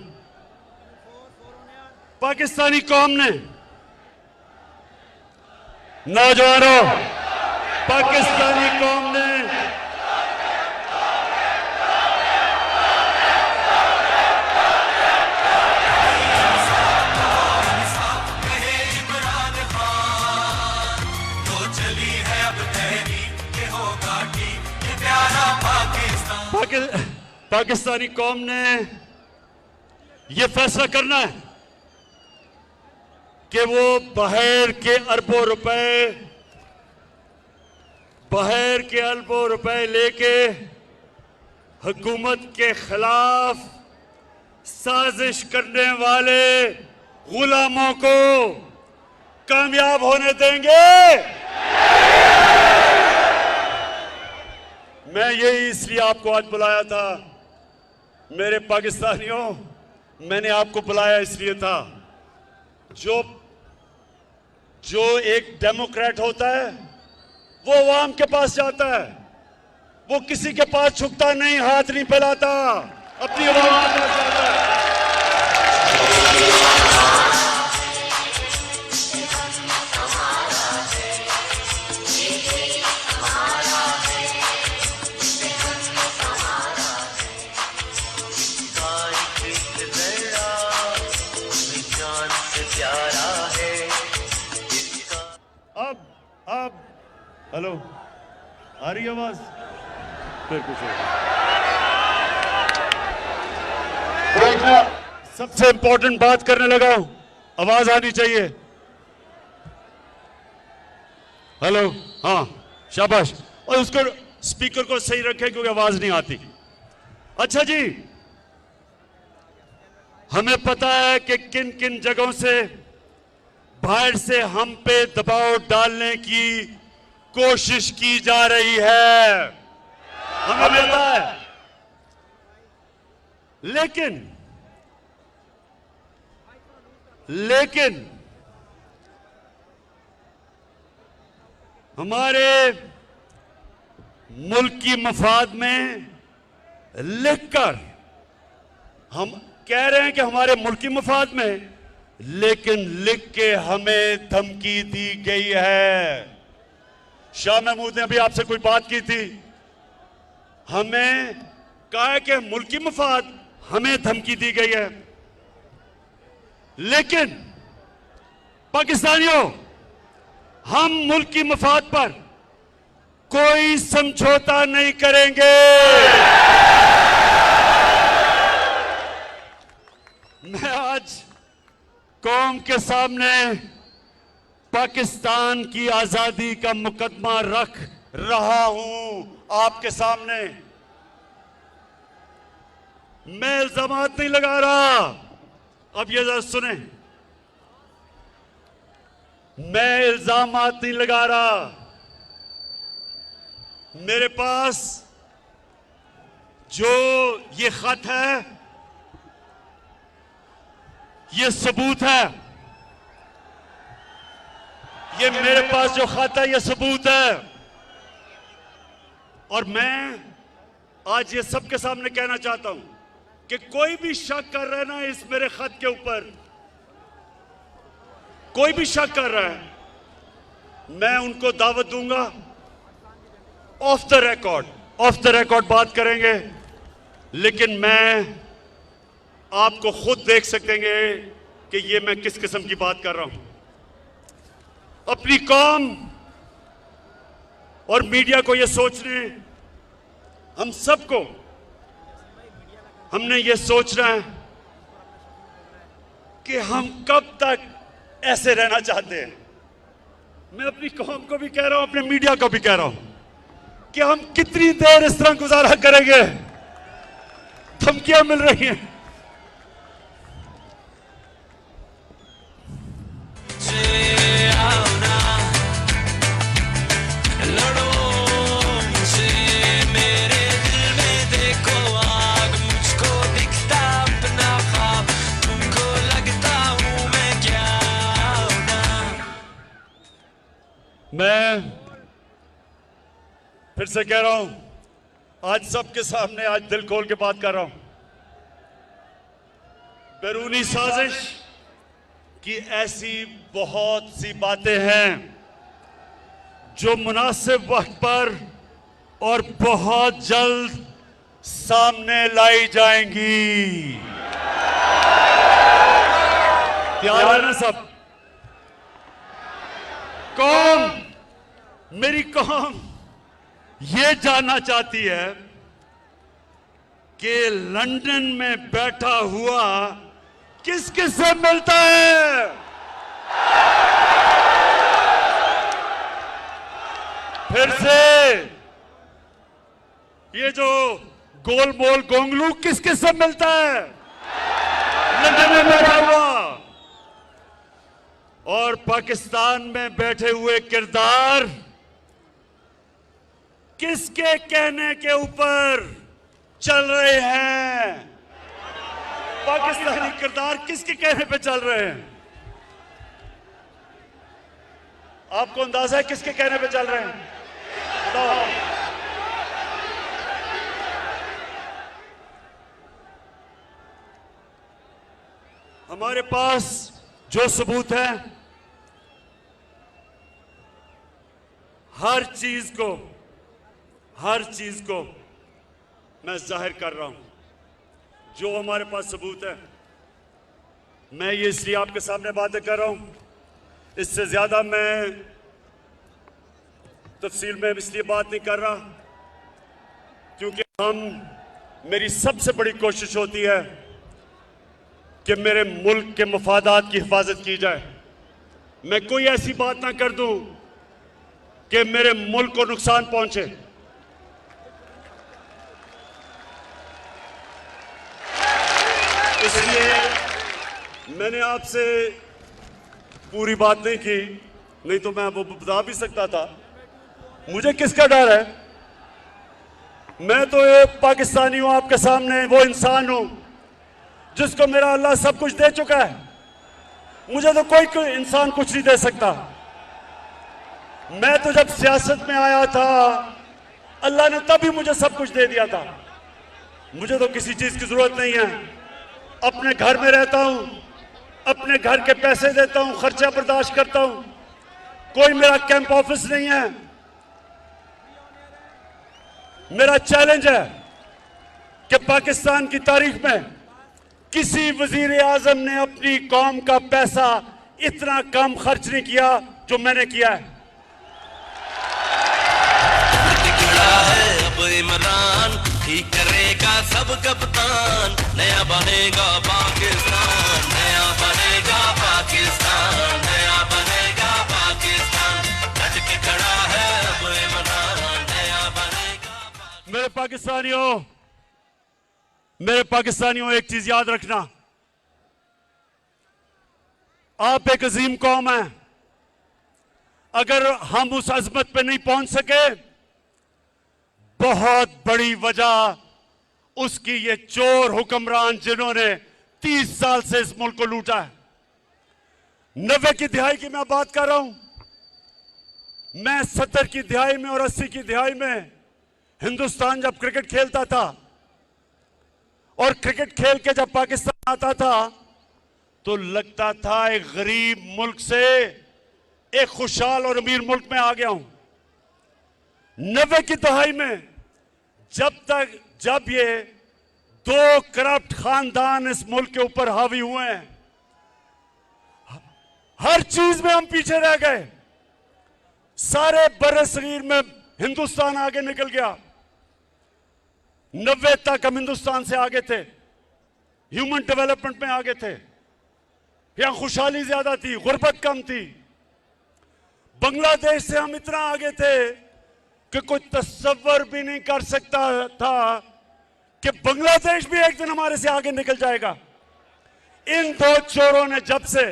पाकिस्तानी कौम ने, नौजवानों, पाकिस्तानी कौम ने पाकिस्तानी कौम ने यह फैसला करना है कि वो बाहर के अरबों रुपए लेके हुकूमत के खिलाफ साजिश करने वाले गुलामों को कामयाब होने देंगे। मैं यही इसलिए आपको आज बुलाया था मेरे पाकिस्तानियों, मैंने आपको बुलाया इसलिए था जो जो एक डेमोक्रेट होता है वो अवाम के पास जाता है, वो किसी के पास झुकता नहीं, हाथ नहीं फैलाता, अपनी अवाम के पास जाता है। अब हेलो, आ रही आवाज? फिर कुछ सबसे इंपॉर्टेंट बात करने लगा हूं, आवाज आनी चाहिए। हेलो, हाँ शाबाश। और उसको स्पीकर को सही रखें क्योंकि आवाज नहीं आती। अच्छा जी, हमें पता है कि किन किन जगहों से बाहर से हम पे दबाव डालने की कोशिश की जा रही है, हमें पता है। लेकिन हमारे मुल्क की मफाद में लिखकर हम कह रहे हैं कि हमारे मुल्क की मफाद में, लेकिन लिख के हमें धमकी दी गई है। शाह महमूद ने अभी आपसे कोई बात की थी, हमें कहा है कि मुल्क की मफाद, हमें धमकी दी गई है। लेकिन पाकिस्तानियों, हम मुल्क की मफाद पर कोई समझौता नहीं करेंगे। मैं आज कौम के सामने पाकिस्तान की आजादी का मुकदमा रख रहा हूं आपके सामने। मैं इल्जामात नहीं लगा रहा, अब ये जरा सुने, मैं इल्जामात नहीं लगा रहा। मेरे पास जो ये खत है, ये सबूत है। ये मेरे पास जो खत है, ये सबूत है। और मैं आज ये सबके सामने कहना चाहता हूं कि कोई भी शक कर रहा है ना इस मेरे खत के ऊपर, कोई भी शक कर रहा है, मैं उनको दावत दूंगा, ऑफ द रिकॉर्ड बात करेंगे। लेकिन मैं आपको खुद देख सकेंगे कि ये मैं किस किस्म की बात कर रहा हूं। अपनी कौम और मीडिया को ये सोचने, हम सबको, हमने ये सोचना है कि हम कब तक ऐसे रहना चाहते हैं। मैं अपनी कौम को भी कह रहा हूं, अपने मीडिया को भी कह रहा हूं कि हम कितनी देर इस तरह गुजारा करेंगे। धमकियां मिल रही हैं। मैं फिर से कह रहा हूं, आज सबके सामने, आज दिल खोल के बात कर रहा हूं, बैरूनी साजिश की ऐसी बहुत सी बातें हैं जो मुनासिब वक्त पर और बहुत जल्द सामने लाई जाएंगी। तैयार है ना सब? कौम, मेरी कौम ये जानना चाहती है कि लंदन में बैठा हुआ किस किस से मिलता है। फिर से ये जो गोलमोल गोंगलू किस किस से मिलता है लंदन में बैठा हुआ, और पाकिस्तान में बैठे हुए किरदार किसके कहने के ऊपर चल रहे हैं। पाकिस्तानी किरदार किसके कहने पे चल रहे हैं? आपको अंदाजा है किसके कहने पे चल रहे हैं? बताओ। हमारे पास जो सबूत है, हर चीज को मैं जाहिर कर रहा हूं। जो हमारे पास सबूत है, मैं ये इसलिए आपके सामने बातें कर रहा हूं, इससे ज्यादा मैं तफसील में इसलिए बात नहीं कर रहा क्योंकि मेरी सबसे बड़ी कोशिश होती है कि मेरे मुल्क के मफादात की हिफाजत की जाए। मैं कोई ऐसी बात ना कर दूं कि मेरे मुल्क को नुकसान पहुंचे। इसलिए मैंने आपसे पूरी बात नहीं की, नहीं तो मैं वो बता भी सकता था। मुझे किसका डर है? मैं तो एक पाकिस्तानी हूं, आपके सामने वो इंसान हूं जिसको मेरा अल्लाह सब कुछ दे चुका है। मुझे तो कोई इंसान कुछ नहीं दे सकता। मैं तो जब सियासत में आया था, अल्लाह ने तभी मुझे सब कुछ दे दिया था। मुझे तो किसी चीज की जरूरत नहीं है। अपने घर में रहता हूं, अपने घर के पैसे देता हूं, खर्चा बर्दाश्त करता हूं। कोई मेरा कैंप ऑफिस नहीं है। मेरा चैलेंज है कि पाकिस्तान की तारीख में किसी वजीर आजम ने अपनी कौम का पैसा इतना कम खर्च नहीं किया जो मैंने किया है। खड़ा है अब इमरान, ठीक करेगा सब कप्तान, नया बनेगा पाकिस्तान, नया बनेगा पाकिस्तान, नया बनेगा पाकिस्तान, डट के खड़ा है अब इमरान, नया बनेगा। मेरे पाकिस्तानियों एक चीज याद रखना, आप एक अजीम कौम है। अगर हम उस अजमत पे नहीं पहुंच सके, बहुत बड़ी वजह उसकी ये चोर हुक्मरान जिन्होंने 30 साल से इस मुल्क को लूटा है। 90 की दिहाई की मैं बात कर रहा हूं। मैं 70 की दिहाई में और 80 की दिहाई में हिंदुस्तान जब क्रिकेट खेलता था और क्रिकेट खेल के जब पाकिस्तान आता था तो लगता था एक गरीब मुल्क से एक खुशहाल और अमीर मुल्क में आ गया हूं। 90 की दहाई में जब ये 2 करप्ट खानदान इस मुल्क के ऊपर हावी हुए हैं, हर चीज में हम पीछे रह गए। सारे बर्रे सगीर में हिंदुस्तान आगे निकल गया। 90 तक हम हिंदुस्तान से आगे थे, ह्यूमन डेवलपमेंट में आगे थे। यहां खुशहाली ज्यादा थी, गुर्बत कम थी। बांग्लादेश से हम इतना आगे थे कि कोई तस्वर भी नहीं कर सकता था कि बांग्लादेश भी एक दिन हमारे से आगे निकल जाएगा। इन 2 चोरों ने जब से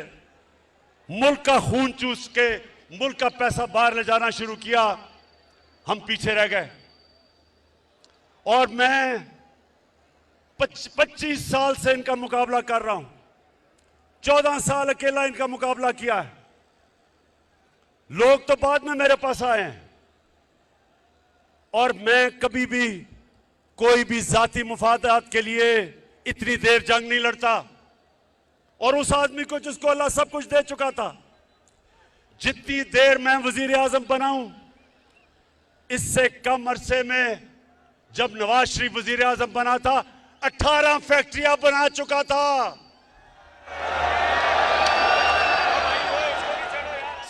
मुल्क का खून चूस के मुल्क का पैसा बाहर ले जाना शुरू किया, हम पीछे रह गए। और मैं 25 साल से इनका मुकाबला कर रहा हूं। 14 साल अकेला इनका मुकाबला किया है। लोग तो बाद में मेरे पास आए हैं और मैं कभी भी कोई भी जाती मुफादात के लिए इतनी देर जंग नहीं लड़ता। और उस आदमी को जिसको अल्लाह सब कुछ दे चुका था, जितनी देर मैं वजीर आजम बनाऊं, इससे कम अरसे में जब नवाज शरीफ वजीर आजम बना था 18 फैक्ट्रियां बना चुका था।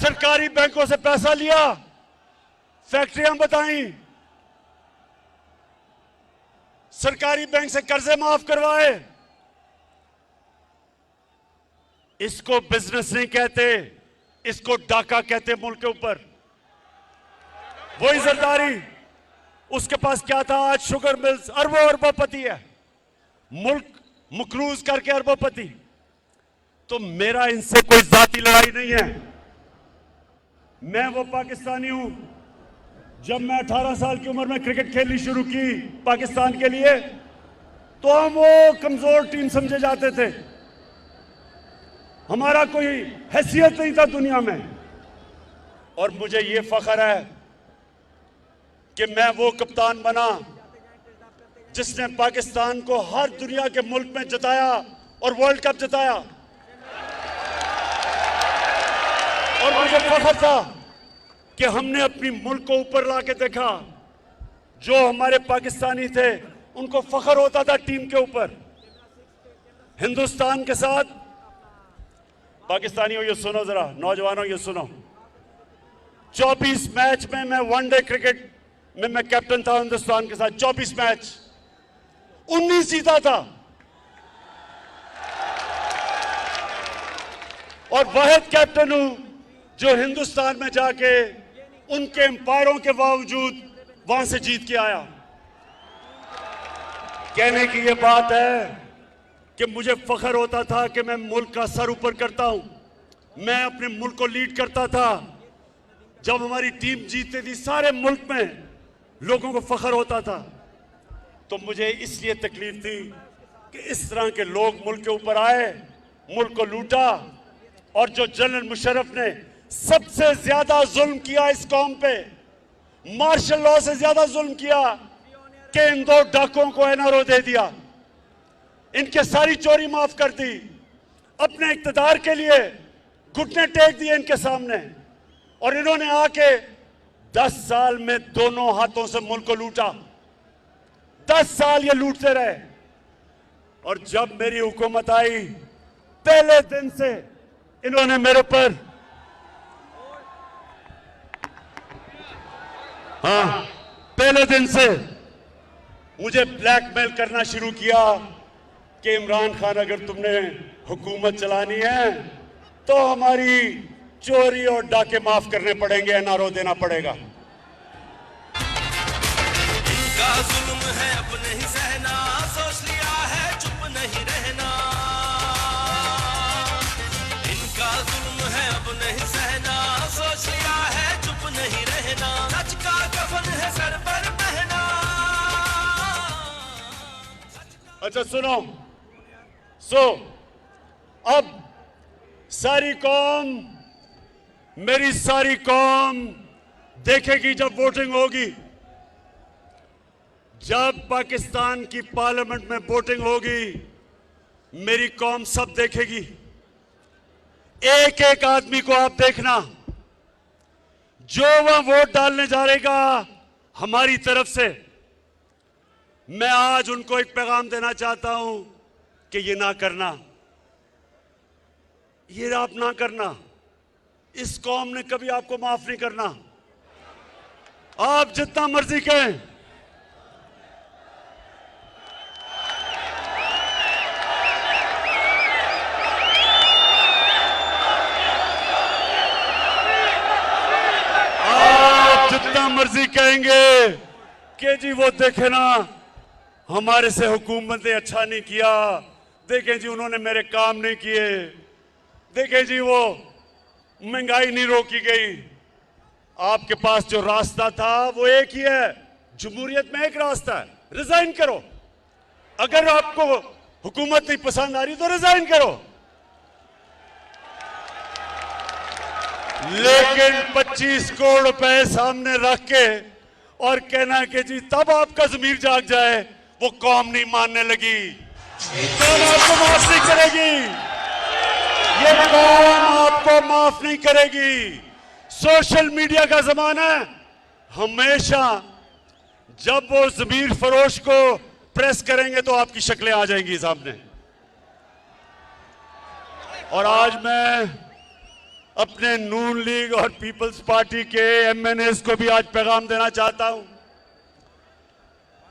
सरकारी बैंकों से पैसा लिया, फैक्ट्रियां बताई, सरकारी बैंक से कर्जे माफ करवाए। इसको बिजनेस नहीं कहते, इसको डाका कहते मुल्क के ऊपर। वही जरदारी, उसके पास क्या था? आज शुगर मिल्स, अरबों अरबोपति है, मुल्क मकरूज करके अरबोपति। तो मेरा इनसे कोई जाती लड़ाई नहीं है। मैं वो पाकिस्तानी हूं, जब मैं 18 साल की उम्र में क्रिकेट खेलनी शुरू की पाकिस्तान के लिए, तो हम वो कमजोर टीम समझे जाते थे। हमारा कोई हैसियत नहीं था दुनिया में। और मुझे ये फख्र है कि मैं वो कप्तान बना जिसने पाकिस्तान को हर दुनिया के मुल्क में जिताया और वर्ल्ड कप जिताया। और मुझे फख्र था कि हमने अपनी मुल्क को ऊपर लाके देखा। जो हमारे पाकिस्तानी थे उनको फख्र होता था टीम के ऊपर। हिंदुस्तान के साथ, पाकिस्तानियों ये सुनो जरा, नौजवानों ये सुनो, 24 मैच में मैं वनडे क्रिकेट में मैं कैप्टन था हिंदुस्तान के साथ। 24 मैच 19 जीता था और वाहिद कैप्टन हूं जो हिंदुस्तान में जाके उनके एम्पायरों के बावजूद वहां से जीत के आया। कहने की ये बात है कि मुझे फख्र होता था कि मैं मुल्क का सर ऊपर करता हूं, मैं अपने मुल्क को लीड करता था। जब हमारी टीम जीतती थी सारे मुल्क में लोगों को फख्र होता था। तो मुझे इसलिए तकलीफ थी कि इस तरह के लोग मुल्क के ऊपर आए, मुल्क को लूटा। और जो जनरल मुशर्रफ ने सबसे ज्यादा जुल्म किया इस कौम पे, मार्शल लॉ से ज्यादा जुल्म किया कि इन 2 डाकुओं को एनआरओ दे दिया, इनके सारी चोरी माफ कर दी, अपने इक्तदार के लिए घुटने टेक दिए इनके सामने। और इन्होंने आके 10 साल में दोनों हाथों से मुल्क को लूटा। 10 साल ये लूटते रहे। और जब मेरी हुकूमत आई, पहले दिन से इन्होंने मेरे पर, पहले दिन से मुझे ब्लैकमेल करना शुरू किया कि इमरान खान अगर तुमने हुकूमत चलानी है तो हमारी चोरी और डाके माफ करने पड़ेंगे, एनआरओ देना पड़ेगा। इनका जुल्म है अपने ही सहना, सोच लिया है चुप नहीं रहना। इनका जुल्म है अपने ही सहना, सोच लिया है चुप नहीं रहना। सच का कफन है सर पर पहना। अच्छा सुनो, अब सारी कौम, मेरी सारी कौम देखेगी जब वोटिंग होगी, जब पाकिस्तान की पार्लियामेंट में वोटिंग होगी, मेरी कौम सब देखेगी। एक एक आदमी को आप देखना, जो वह वोट डालने जा रहेगा हमारी तरफ से। मैं आज उनको एक पैगाम देना चाहता हूं कि ये ना करना, ये आप ना करना। इस कौम ने कभी आपको माफ नहीं करना। आप जितना मर्जी कहें, आप जितना मर्जी कहेंगे कि जी वो देखे ना हमारे से हुकूमत ने अच्छा नहीं किया, देखें जी उन्होंने मेरे काम नहीं किए, देखें जी वो महंगाई नहीं रोकी गई। आपके पास जो रास्ता था वो एक ही है, जमहूरियत में एक रास्ता है, रिजाइन करो। अगर आपको हुकूमत नहीं पसंद आ रही तो रिजाइन करो। लेकिन 25 करोड़ रुपए सामने रख के और कहना कि जी तब आपका ज़मीर जाग जाए, वो कौम नहीं मानने लगी, कौम आपको माफ नहीं करेगी, ये कौम आपको माफ नहीं करेगी। सोशल मीडिया का जमाना है, हमेशा जब वो ज़मीर फरोश को प्रेस करेंगे तो आपकी शक्लें आ जाएंगी सामने। और आज मैं अपने नून लीग और पीपल्स पार्टी के एमएनएस को भी आज पैगाम देना चाहता हूं।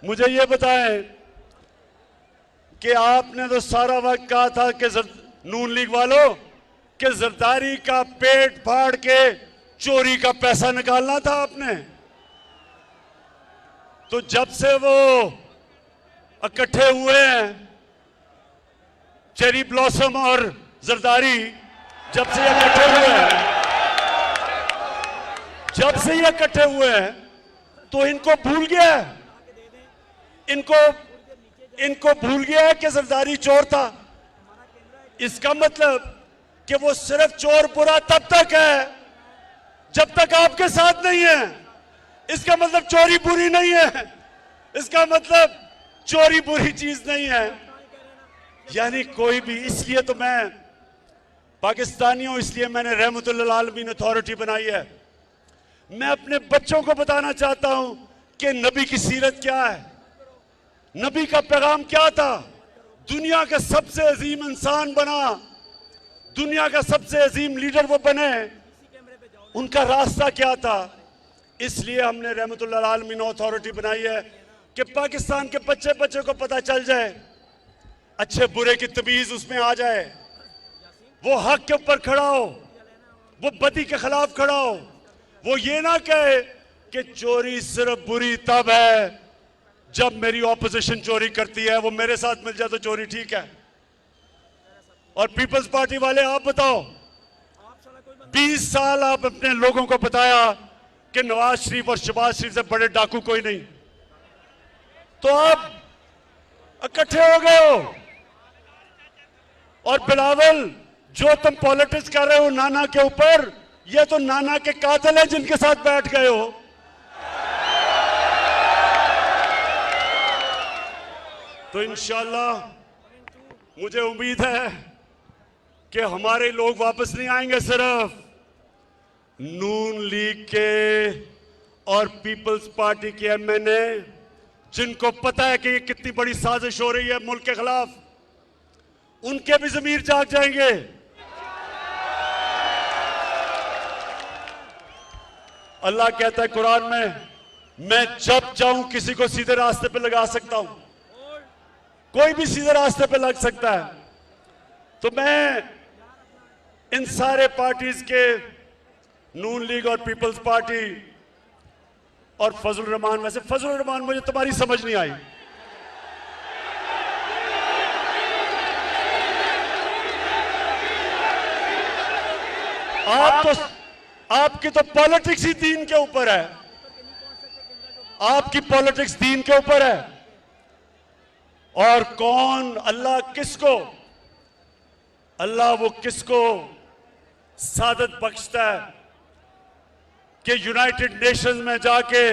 मुझे ये बताएं कि आपने तो सारा वक्त कहा था कि नून लीग वालों कि जरदारी का पेट फाड़ के चोरी का पैसा निकालना था आपने। तो जब से वो इकट्ठे हुए हैं, चेरी ब्लॉसम और जरदारी, जब से ये इकट्ठे हुए हैं, जब से ये इकट्ठे हुए हैं तो इनको भूल गया है, इनको भूल गया है कि जरदारी चोर था। इसका मतलब कि वो सिर्फ चोर बुरा तब तक है जब तक आपके साथ नहीं है, इसका मतलब चोरी बुरी नहीं है, इसका मतलब चोरी बुरी चीज नहीं है। यानी कोई भी, इसलिए तो मैं पाकिस्तानी हूं, इसलिए मैंने रहमतुल्लिल आलमीन अथॉरिटी बनाई है। मैं अपने बच्चों को बताना चाहता हूं कि नबी की सीरत क्या है, नबी का पैगाम क्या था, दुनिया का सबसे अजीम इंसान बना, दुनिया का सबसे अजीम लीडर वो बने, उनका रास्ता क्या था। इसलिए हमने रहमतुल्लिल आलमीन अथॉरिटी बनाई है कि पाकिस्तान के बच्चे बच्चे को पता चल जाए, अच्छे बुरे की तमीज उसमें आ जाए, वो हक के ऊपर खड़ा हो, वो बदी के खिलाफ खड़ा हो, वो ये ना कहे कि चोरी सिर्फ बुरी तब है जब मेरी ऑपोजिशन चोरी करती है, वो मेरे साथ मिल जाए तो चोरी ठीक है। और पीपल्स पार्टी वाले आप बताओ, 20 साल आप अपने लोगों को बताया कि नवाज शरीफ और शहबाज शरीफ से बड़े डाकू कोई नहीं, तो आप इकट्ठे हो गए हो। और बिलावल, जो तुम पॉलिटिक्स कर रहे हो नाना के ऊपर, ये तो नाना के कातिल हैं जिनके साथ बैठ गए हो। तो इंशाअल्लाह मुझे उम्मीद है कि हमारे लोग वापस नहीं आएंगे, सिर्फ नून लीग के और पीपल्स पार्टी के एमएनए, जिनको पता है कि ये कितनी बड़ी साजिश हो रही है मुल्क के खिलाफ, उनके भी ज़मीर जाग जाएंगे। अल्लाह कहता है कुरान में, मैं जब चाहूं किसी को सीधे रास्ते पे लगा सकता हूं, कोई भी सीधे रास्ते पे लग सकता है। तो मैं इन सारे पार्टीज के, नून लीग और पीपल्स पार्टी और फजल रहमान, वैसे फजल रहमान मुझे तुम्हारी समझ नहीं आई, आपकी तो पॉलिटिक्स ही दीन के ऊपर है, आपकी पॉलिटिक्स दीन के ऊपर है। और कौन, अल्लाह किसको, अल्लाह वो किसको सादत बख्शता है कि यूनाइटेड नेशंस में जाके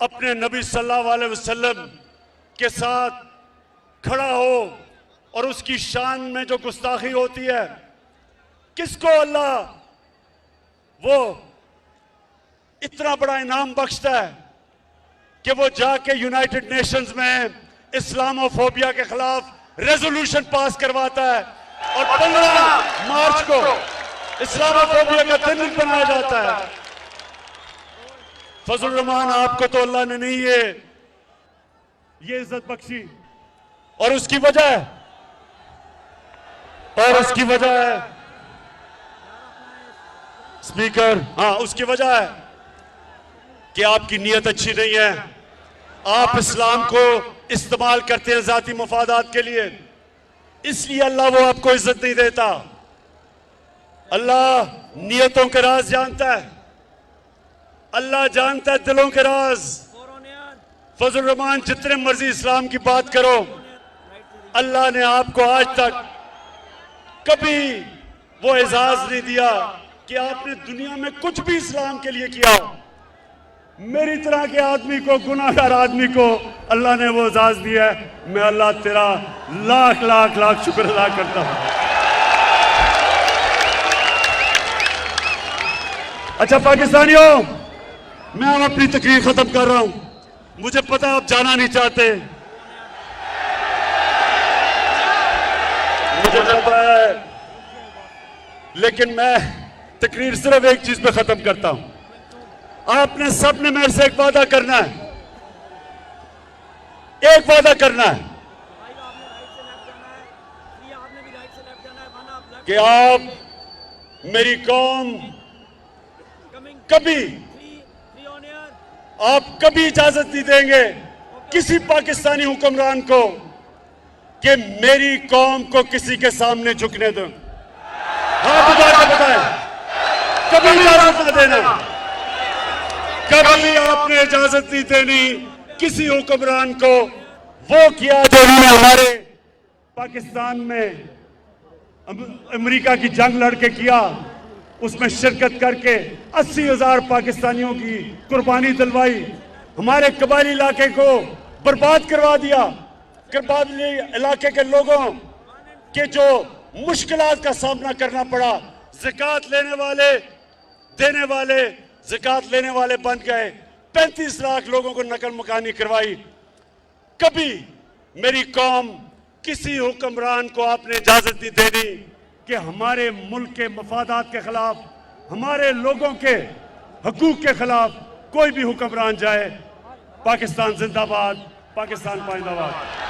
अपने नबी सल्लल्लाहु अलैहि वसल्लम के साथ खड़ा हो और उसकी शान में जो गुस्ताखी होती है, किसको अल्लाह वो इतना बड़ा इनाम बख्शता है कि वो जाके यूनाइटेड नेशंस में इस्लामोफोबिया के खिलाफ रेजोल्यूशन पास करवाता है और 15 मार्च को इस्लामोफोबिया का दिन बनाया जाता है। फजल रहमान, आपको तो अल्लाह ने नहीं ये इज्जत बख्शी, और उसकी वजह है स्पीकर, हाँ, उसकी वजह है कि आपकी नीयत अच्छी नहीं है। आप इस्लाम को इस्तेमाल करते हैं जाती मफादात के लिए, इसलिए अल्लाह वो आपको इज्जत नहीं देता। अल्लाह नियतों के राज जानता है, अल्लाह जानता है दिलों के राज। फजल रहमान, जितने मर्जी इस्लाम की बात करो, अल्लाह ने आपको आज तक कभी वो एजाज नहीं दिया कि आपने दुनिया में कुछ भी इस्लाम के लिए किया। मेरी तरह के आदमी को, गुनाहगार आदमी को अल्लाह ने वो एजाज दिया है। मैं अल्लाह तेरा लाख लाख लाख शुक्र अदा करता हूं। अच्छा पाकिस्तानियों, मैं अब अपनी तकरीर खत्म कर रहा हूं, मुझे पता है आप जाना नहीं चाहते, मुझे पता है, लेकिन मैं तकरीर सिर्फ एक चीज पे खत्म करता हूं। आपने सबने मेरे से एक वादा करना है, एक वादा करना है कि आप मेरी कौम कभी इजाजत नहीं देंगे किसी पाकिस्तानी हुक्मरान को कि मेरी कौम को किसी के सामने झुकने दो। हाँ, बताएं, कभी इजाजत न देना, कभी आपने इजाजत नहीं देनी किसी हुक्मरान को। वो किया जो उन्होंने हमारे पाकिस्तान में अमेरिका की जंग लड़के किया, उसमें शिरकत करके 80,000 पाकिस्तानियों की कुर्बानी दिलवाई, हमारे कबायली इलाके को बर्बाद करवा दिया। कबायली इलाके के लोगों के जो मुश्किलात का सामना करना पड़ा, ज़कात लेने वाले देने वाले ज़कात लेने वाले बन गए, 35 लाख लोगों को नकल मकानी करवाई। कभी मेरी कौम किसी हुक्मरान को आपने इजाजत नहीं देनी कि हमारे मुल्क के मफादात के खिलाफ, हमारे लोगों के हकूक के खिलाफ कोई भी हुक्मरान जाए। पाकिस्तान जिंदाबाद, पाकिस्तान पाइंदाबाद।